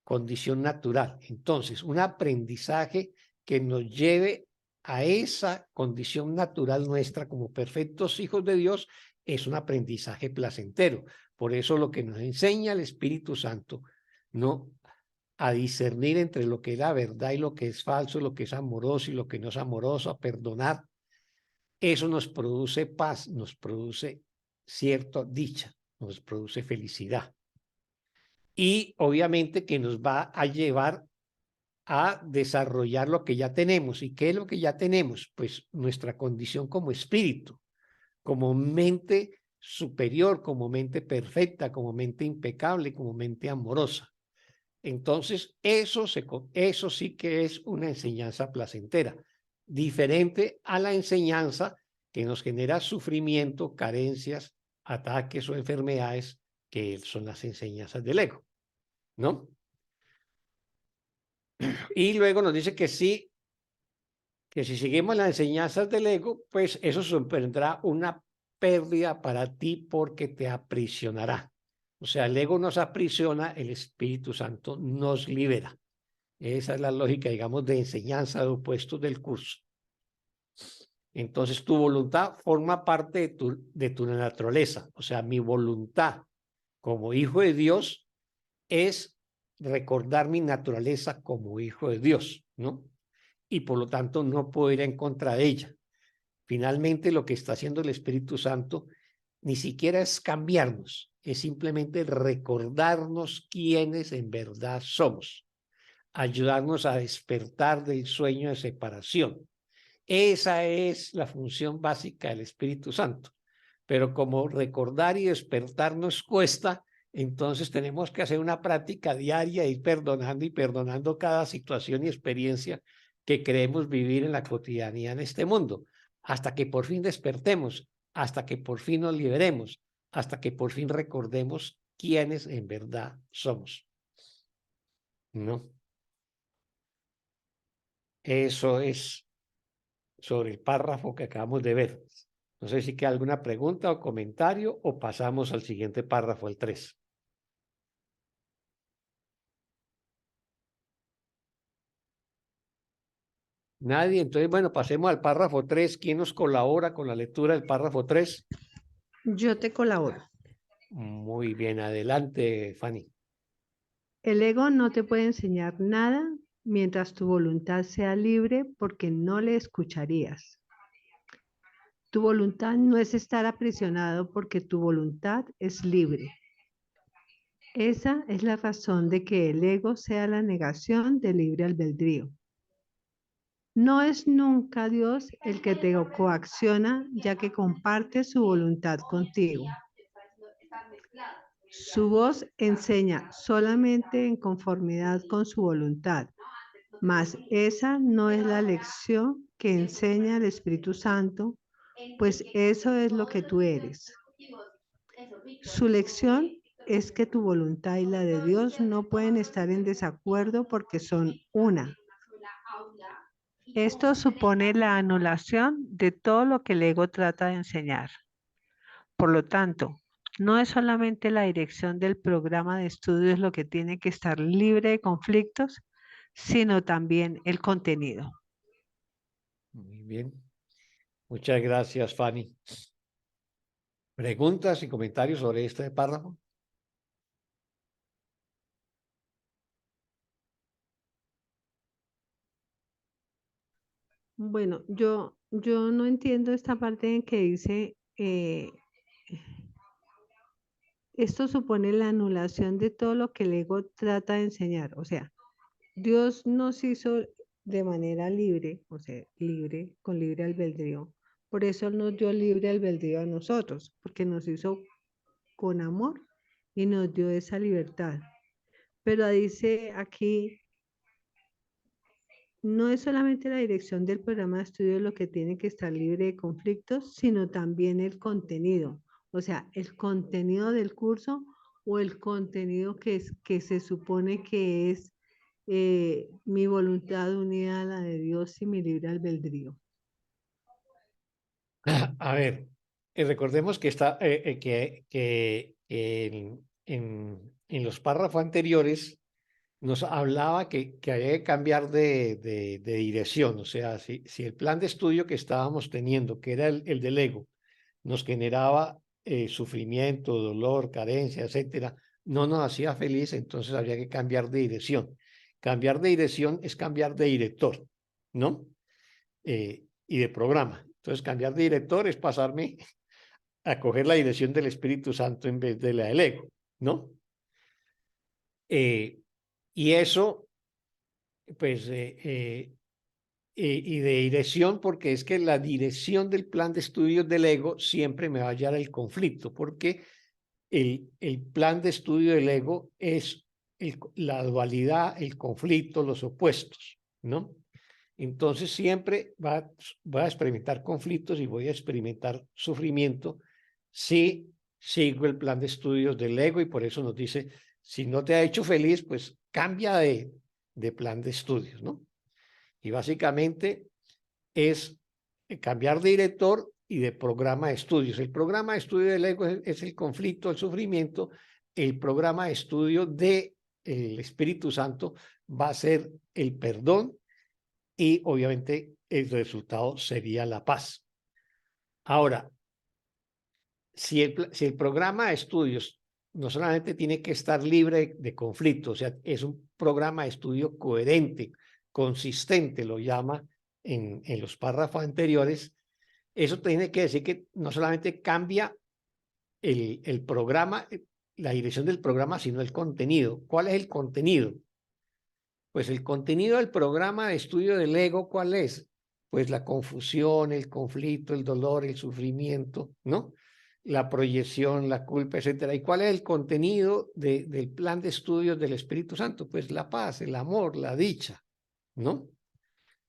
condición natural. Entonces, un aprendizaje que nos lleve a esa condición natural nuestra como perfectos hijos de Dios es un aprendizaje placentero. Por eso lo que nos enseña el Espíritu Santo, ¿no? A discernir entre lo que es la verdad y lo que es falso, lo que es amoroso y lo que no es amoroso, a perdonar, eso nos produce paz, nos produce cierta dicha, nos produce felicidad. Y obviamente que nos va a llevar a desarrollar lo que ya tenemos. ¿Y qué es lo que ya tenemos? Pues nuestra condición como espíritu, como mente superior, como mente perfecta, como mente impecable, como mente amorosa. Entonces, eso sí que es una enseñanza placentera, diferente a la enseñanza que nos genera sufrimiento, carencias, ataques o enfermedades, que son las enseñanzas del ego, ¿no? Y luego nos dice que sí, que si seguimos las enseñanzas del ego, pues eso supondrá una pérdida para ti porque te aprisionará. O sea, el ego nos aprisiona, el Espíritu Santo nos libera. Esa es la lógica, digamos, de enseñanza de opuestos del curso. Entonces, tu voluntad forma parte de tu naturaleza. O sea, mi voluntad como hijo de Dios es recordar mi naturaleza como hijo de Dios, ¿no? Y por lo tanto no puedo ir en contra de ella. Finalmente, lo que está haciendo el Espíritu Santo ni siquiera es cambiarnos, es simplemente recordarnos quiénes en verdad somos, ayudarnos a despertar del sueño de separación. Esa es la función básica del Espíritu Santo. Pero como recordar y despertar nos cuesta, entonces tenemos que hacer una práctica diaria, ir perdonando y perdonando cada situación y experiencia que creemos vivir en la cotidianidad en este mundo, hasta que por fin despertemos, hasta que por fin nos liberemos, hasta que por fin recordemos quiénes en verdad somos. ¿No? Eso es sobre el párrafo que acabamos de ver. No sé si queda alguna pregunta o comentario o pasamos al siguiente párrafo, el 3. Nadie. Entonces, bueno, pasemos al párrafo 3. ¿Quién nos colabora con la lectura del párrafo 3? Yo te colaboro. Muy bien, adelante, Fanny. El ego no te puede enseñar nada mientras tu voluntad sea libre, porque no le escucharías. Tu voluntad no es estar aprisionado, porque tu voluntad es libre. Esa es la razón de que el ego sea la negación del libre albedrío. No es nunca Dios el que te coacciona, ya que comparte su voluntad contigo. Su voz enseña solamente en conformidad con su voluntad, mas esa no es la lección que enseña el Espíritu Santo, pues eso es lo que tú eres. Su lección es que tu voluntad y la de Dios no pueden estar en desacuerdo porque son una. Esto supone la anulación de todo lo que el ego trata de enseñar. Por lo tanto, no es solamente la dirección del programa de estudios lo que tiene que estar libre de conflictos, sino también el contenido. Muy bien. Muchas gracias, Fanny. ¿Preguntas y comentarios sobre este párrafo? Bueno, yo no entiendo esta parte en que dice, esto supone la anulación de todo lo que el ego trata de enseñar. O sea, Dios nos hizo de manera libre, o sea, libre, con libre albedrío. Por eso Él nos dio libre albedrío a nosotros, porque nos hizo con amor y nos dio esa libertad. Pero dice aquí, no es solamente la dirección del programa de estudio lo que tiene que estar libre de conflictos, sino también el contenido. O sea, el contenido del curso o el contenido que se supone que es mi voluntad unida a la de Dios y mi libre albedrío. A ver, recordemos que, en los párrafos anteriores nos hablaba que había que cambiar de dirección. O sea, si el plan de estudio que estábamos teniendo, que era el del ego, nos generaba sufrimiento, dolor, carencia, etcétera, no nos hacía feliz, entonces había que cambiar de dirección. Cambiar de dirección es cambiar de director, ¿no? Y de programa. Entonces, cambiar de director es pasarme a coger la dirección del Espíritu Santo en vez de la del ego, ¿no? Y eso, pues, y de dirección, porque es que la dirección del plan de estudios del ego siempre me va a hallar el conflicto, porque el plan de estudio del ego es la dualidad, el conflicto, los opuestos, ¿no? Entonces siempre voy a experimentar conflictos y voy a experimentar sufrimiento si sigo el plan de estudios del ego, y por eso nos dice, si no te ha hecho feliz, pues cambia de plan de estudios, ¿no? Y básicamente es cambiar de director y de programa de estudios. El programa de estudio del ego es el conflicto, el sufrimiento. El programa de estudio del Espíritu Santo va a ser el perdón, y obviamente el resultado sería la paz. Ahora, si el programa de estudios no solamente tiene que estar libre de conflicto, o sea, es un programa de estudio coherente, consistente, lo llama en los párrafos anteriores, eso tiene que decir que no solamente cambia el programa, la dirección del programa, sino el contenido. ¿Cuál es el contenido? Pues el contenido del programa de estudio del ego, ¿cuál es? Pues la confusión, el conflicto, el dolor, el sufrimiento, ¿no? La proyección, la culpa, etcétera. ¿Y cuál es el contenido del plan de estudios del Espíritu Santo? Pues la paz, el amor, la dicha, ¿no?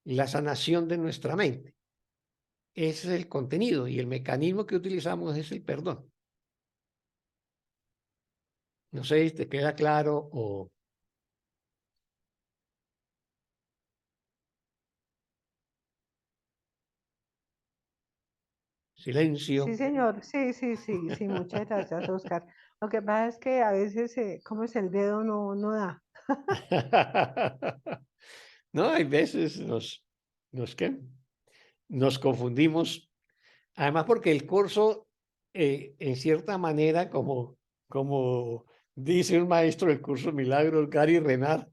La sanación de nuestra mente. Ese es el contenido, y el mecanismo que utilizamos es el perdón. No sé si te queda claro o... Silencio. Sí, señor. Sí, muchas gracias, Oscar. Lo que pasa es que a veces, como es el dedo, no da. No, hay veces nos confundimos. Además, porque el curso, en cierta manera, como dice un maestro del curso de Milagros, Gary Renard,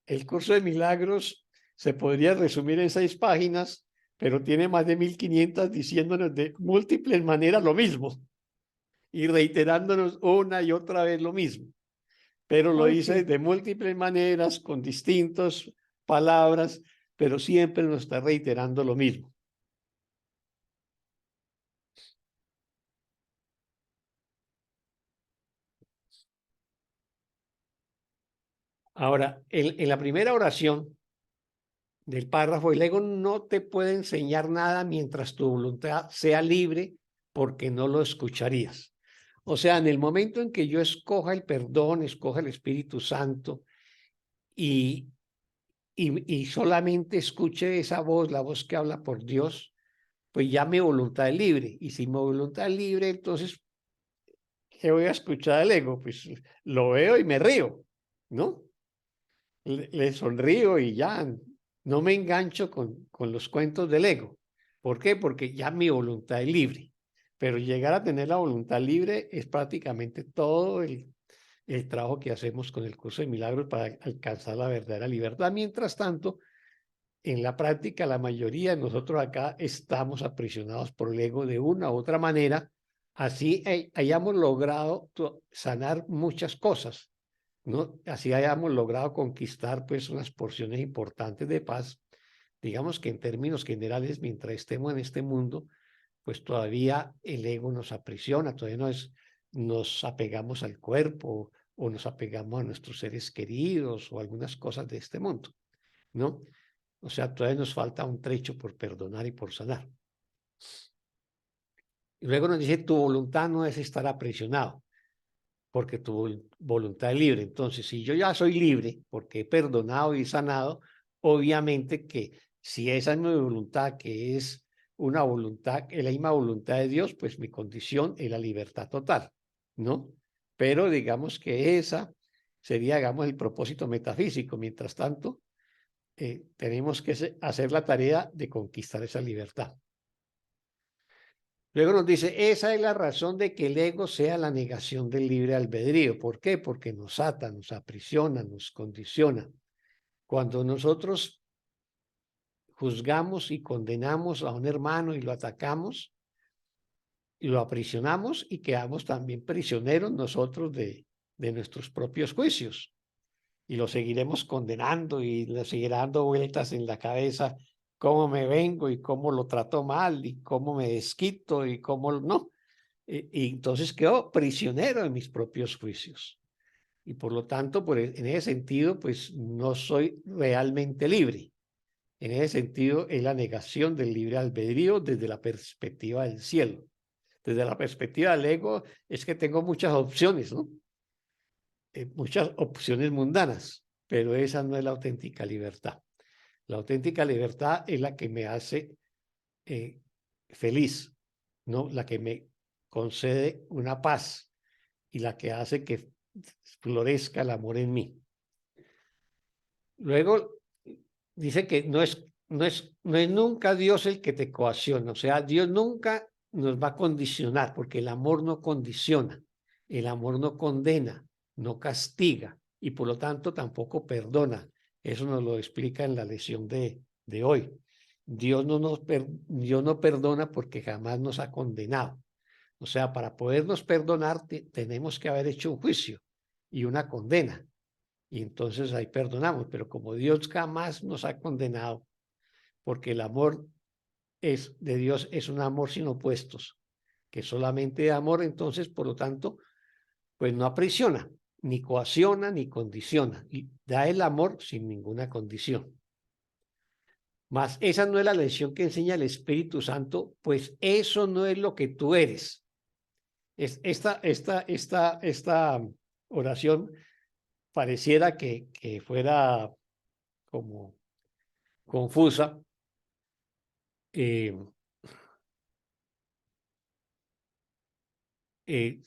el curso de Milagros se podría resumir en 6 páginas, pero tiene más de 1500 diciéndonos de múltiples maneras lo mismo y reiterándonos una y otra vez lo mismo. Pero lo dice Sí. de múltiples maneras, con distintas palabras, pero siempre nos está reiterando lo mismo. Ahora, en la primera oración del párrafo, el ego no te puede enseñar nada mientras tu voluntad sea libre, porque no lo escucharías. O sea, en el momento en que yo escoja el perdón, escoja el Espíritu Santo y y solamente escuche esa voz, la voz que habla por Dios, pues ya mi voluntad es libre. Y si mi voluntad es libre, entonces, ¿qué voy a escuchar del ego? Pues lo veo y me río, ¿no? Le sonrío y ya no me engancho con los cuentos del ego. ¿Por qué? Porque ya mi voluntad es libre. Pero llegar a tener la voluntad libre es prácticamente todo el trabajo que hacemos con el curso de milagros para alcanzar la verdadera libertad. Mientras tanto, en la práctica, la mayoría de nosotros acá estamos aprisionados por el ego de una u otra manera, así hayamos logrado sanar muchas cosas, ¿no? Así hayamos logrado conquistar pues unas porciones importantes de paz. Digamos que en términos generales, mientras estemos en este mundo, pues todavía el ego nos aprisiona, todavía nos apegamos al cuerpo o nos apegamos a nuestros seres queridos o algunas cosas de este mundo, ¿no? O sea, todavía nos falta un trecho por perdonar y por sanar. Y luego nos dice, tu voluntad no es estar aprisionado, porque tu voluntad es libre. Entonces, si yo ya soy libre, porque he perdonado y sanado, obviamente que si esa es mi voluntad, que es una voluntad, es la misma voluntad de Dios, pues mi condición es la libertad total, ¿no? Pero digamos que esa sería, digamos, el propósito metafísico. Mientras tanto, tenemos que hacer la tarea de conquistar esa libertad. Luego nos dice, esa es la razón de que el ego sea la negación del libre albedrío. ¿Por qué? Porque nos ata, nos aprisiona, nos condiciona. Cuando nosotros juzgamos y condenamos a un hermano y lo atacamos y lo aprisionamos y quedamos también prisioneros nosotros de nuestros propios juicios. Y lo seguiremos condenando y le seguirá dando vueltas en la cabeza cómo me vengo y cómo lo trato mal y cómo me desquito y cómo no. Y entonces quedo prisionero de mis propios juicios. Y por lo tanto, en ese sentido, pues no soy realmente libre. En ese sentido, es la negación del libre albedrío desde la perspectiva del cielo. Desde la perspectiva del ego es que tengo muchas opciones, ¿no? Muchas opciones mundanas, pero esa no es la auténtica libertad. La auténtica libertad es la que me hace feliz, ¿no? La que me concede una paz y la que hace que florezca el amor en mí. Luego dice que no es nunca Dios el que te coacciona, o sea, Dios nunca nos va a condicionar, porque el amor no condiciona, el amor no condena, no castiga y por lo tanto tampoco perdona. Eso nos lo explica en la lección de hoy. Dios no perdona porque jamás nos ha condenado. O sea, para podernos perdonar tenemos que haber hecho un juicio y una condena. Y entonces ahí perdonamos. Pero como Dios jamás nos ha condenado, porque el amor de Dios es un amor sin opuestos, que solamente amor, entonces, por lo tanto, pues no aprisiona, ni coacciona, ni condiciona. Y da el amor sin ninguna condición. Mas esa no es la lección que enseña el Espíritu Santo, pues eso no es lo que tú eres. Esta oración pareciera que fuera como confusa.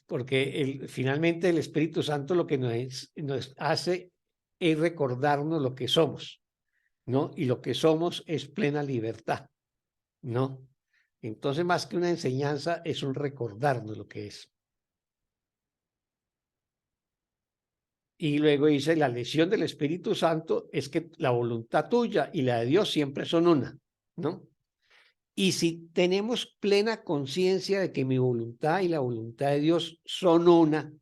Porque finalmente el Espíritu Santo lo que nos hace es recordarnos lo que somos, ¿no? Y lo que somos es plena libertad, ¿no? Entonces, más que una enseñanza, es un recordarnos lo que es. Y luego dice, la lección del Espíritu Santo es que la voluntad tuya y la de Dios siempre son una, ¿no? Y si tenemos plena conciencia de que mi voluntad y la voluntad de Dios son una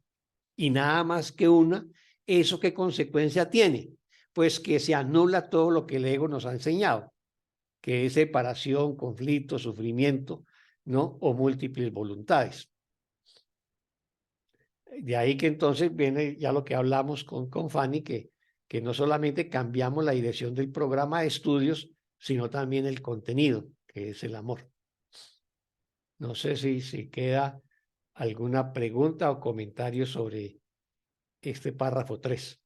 y nada más que una, ¿eso qué consecuencia tiene? Pues que se anula todo lo que el ego nos ha enseñado, que es separación, conflicto, sufrimiento, ¿no? O múltiples voluntades. De ahí que entonces viene ya lo que hablamos con Fanny, que no solamente cambiamos la dirección del programa de estudios, sino también el contenido, que es el amor. No sé si queda alguna pregunta o comentario sobre este párrafo 3.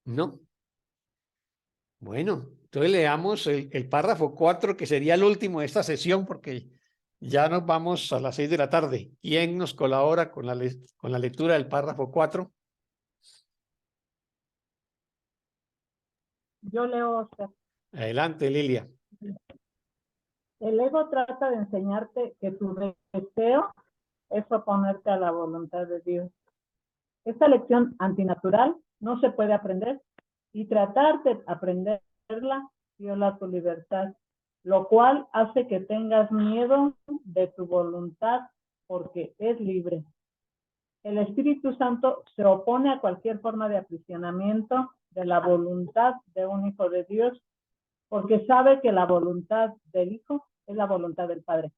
¿no? Bueno, entonces leamos el párrafo 4, que sería el último de esta sesión, porque ya nos vamos a las 6 de la tarde. ¿Quién nos colabora con la lectura del párrafo 4? Yo leo, Oscar. Adelante, Lilia. El ego trata de enseñarte que tu deseo es oponerte a la voluntad de Dios. Esta lección antinatural no se puede aprender y tratar de aprenderla viola tu libertad, lo cual hace que tengas miedo de tu voluntad porque es libre. El Espíritu Santo se opone a cualquier forma de aprisionamiento de la voluntad de un hijo de Dios porque sabe que la voluntad del Hijo es la voluntad del Padre.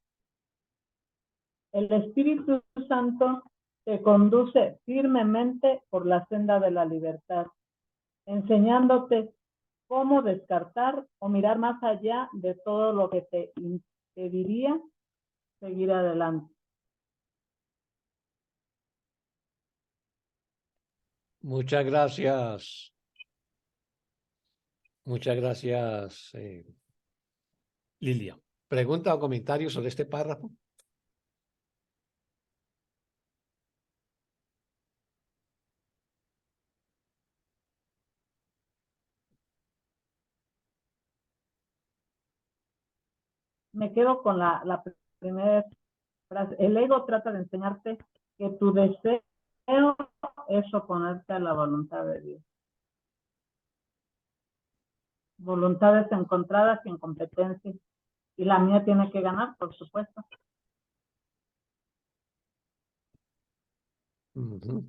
El Espíritu Santo te conduce firmemente por la senda de la libertad, enseñándote cómo descartar o mirar más allá de todo lo que te impediría seguir adelante. Muchas gracias. Muchas gracias, Lilia. ¿Pregunta o comentario sobre este párrafo? Me quedo con la primera frase. El ego trata de enseñarte que tu deseo es oponerte a la voluntad de Dios. Voluntades encontradas sin competencia. Y la mía tiene que ganar, por supuesto. Uh-huh.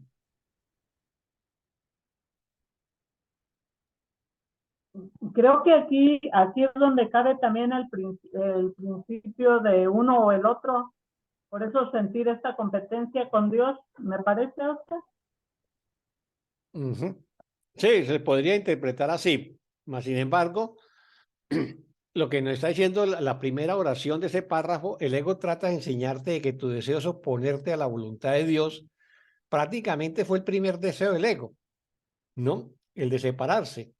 Creo que aquí es donde cabe también el principio de uno o el otro. Por eso sentir esta competencia con Dios, ¿me parece, Oscar? Uh-huh. Sí, se podría interpretar así. Mas, sin embargo, lo que nos está diciendo la primera oración de ese párrafo, el ego trata de enseñarte de que tu deseo es oponerte a la voluntad de Dios. Prácticamente fue el primer deseo del ego, ¿no? El de separarse,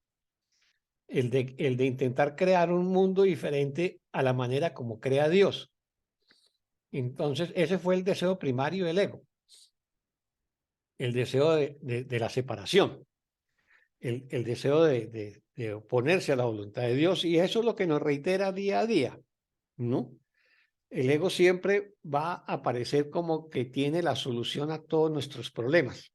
el de intentar crear un mundo diferente a la manera como crea Dios. Entonces, ese fue el deseo primario del ego, el deseo de la separación, el deseo de oponerse a la voluntad de Dios, y eso es lo que nos reitera día a día, ¿no? El ego siempre va a aparecer como que tiene la solución a todos nuestros problemas,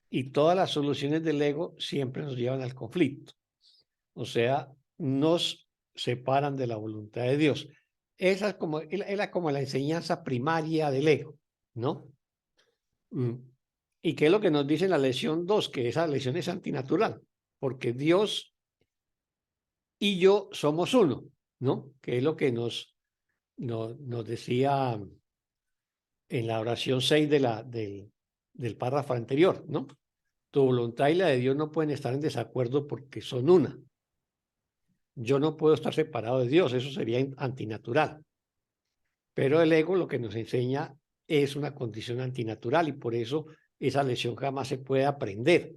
y todas las soluciones del ego siempre nos llevan al conflicto, o sea, nos separan de la voluntad de Dios. Esa era como la enseñanza primaria del ego, ¿no? ¿Y qué es lo que nos dice en la lección 2? Que esa lección es antinatural, porque Dios y yo somos uno, ¿no? Que es lo que nos decía en la oración 6 del párrafo anterior, ¿no? Tu voluntad y la de Dios no pueden estar en desacuerdo porque son una. Yo no puedo estar separado de Dios, eso sería antinatural. Pero el ego lo que nos enseña es una condición antinatural, y por eso esa lección jamás se puede aprender.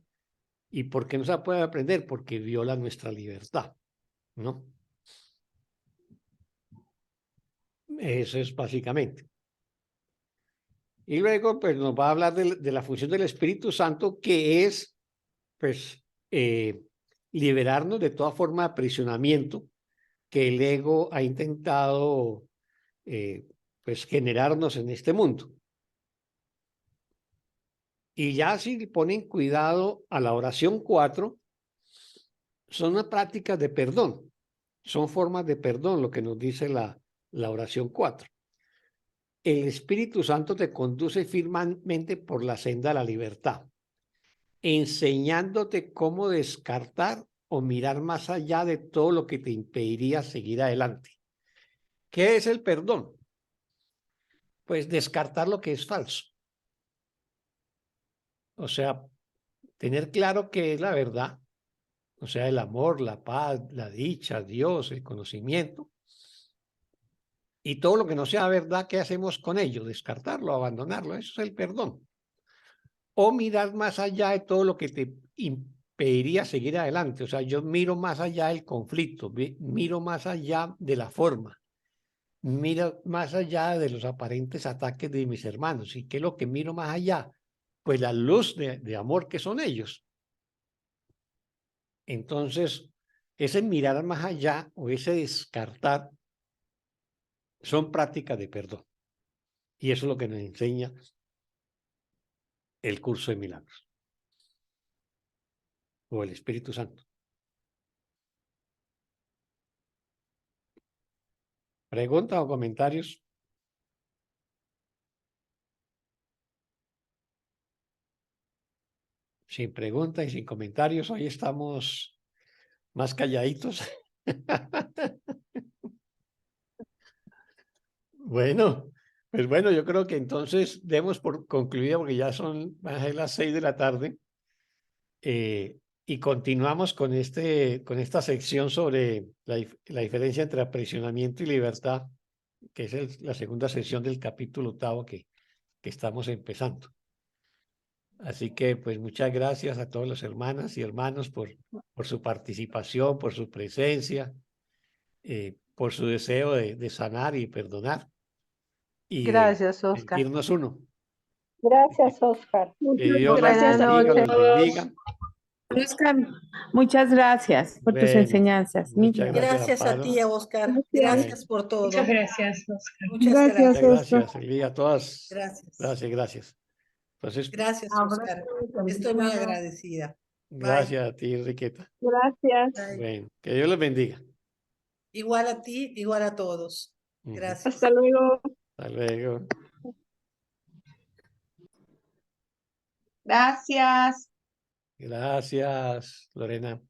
¿Y por qué no se puede aprender? Porque viola nuestra libertad, ¿no? Eso es básicamente. Y luego, pues, nos va a hablar de la función del Espíritu Santo, que es, pues, liberarnos de toda forma de aprisionamiento que el ego ha intentado, pues, generarnos en este mundo. Y ya si ponen cuidado a la oración 4, son unas prácticas de perdón, son formas de perdón, lo que nos dice la oración 4. El Espíritu Santo te conduce firmemente por la senda de la libertad, enseñándote cómo descartar o mirar más allá de todo lo que te impediría seguir adelante. ¿Qué es el perdón? Pues descartar lo que es falso. O sea, tener claro qué es la verdad, o sea, el amor, la paz, la dicha, Dios, el conocimiento. Y todo lo que no sea verdad, ¿qué hacemos con ello? Descartarlo, abandonarlo. Eso es el perdón. O mirar más allá de todo lo que te pediría seguir adelante. O sea, yo miro más allá del conflicto, miro más allá de la forma, miro más allá de los aparentes ataques de mis hermanos. ¿Y qué es lo que miro más allá? Pues la luz de amor que son ellos. Entonces, ese mirar más allá o ese descartar son prácticas de perdón. Y eso es lo que nos enseña el curso de milagros o el Espíritu Santo. ¿Preguntas o comentarios? Sin preguntas y sin comentarios, hoy estamos más calladitos. Bueno, pues bueno, yo creo que entonces demos por concluida porque ya van a ser las 6 de la tarde. Y continuamos con esta sección sobre la diferencia entre aprisionamiento y libertad, que es la segunda sección del capítulo 8 que estamos empezando. Así que pues muchas gracias a todas las hermanas y hermanos por su participación, por su presencia, por su deseo de sanar y perdonar y Gracias, de Oscar. sentirnos uno. Gracias, Oscar. Que Dios Buenas los bendiga, noches. los bendiga. Oscar, muchas gracias por tus Bueno, enseñanzas. muchas gracias, Gracias a Amparo. ti, Oscar. Bueno, Gracias por todo. Muchas gracias, Oscar. Muchas Gracias, gracias. muchas Oscar. gracias, Silvia, a todas. Gracias. Gracias. Entonces, Gracias, Abrazo Oscar. y Estoy muy bendiciones. agradecida. gracias a ti, Enriqueta. Gracias. Bye. Bueno, que Dios los bendiga. Igual a ti, igual a todos. Ujú. Gracias. Hasta luego. Hasta luego. Gracias. Gracias, Lorena.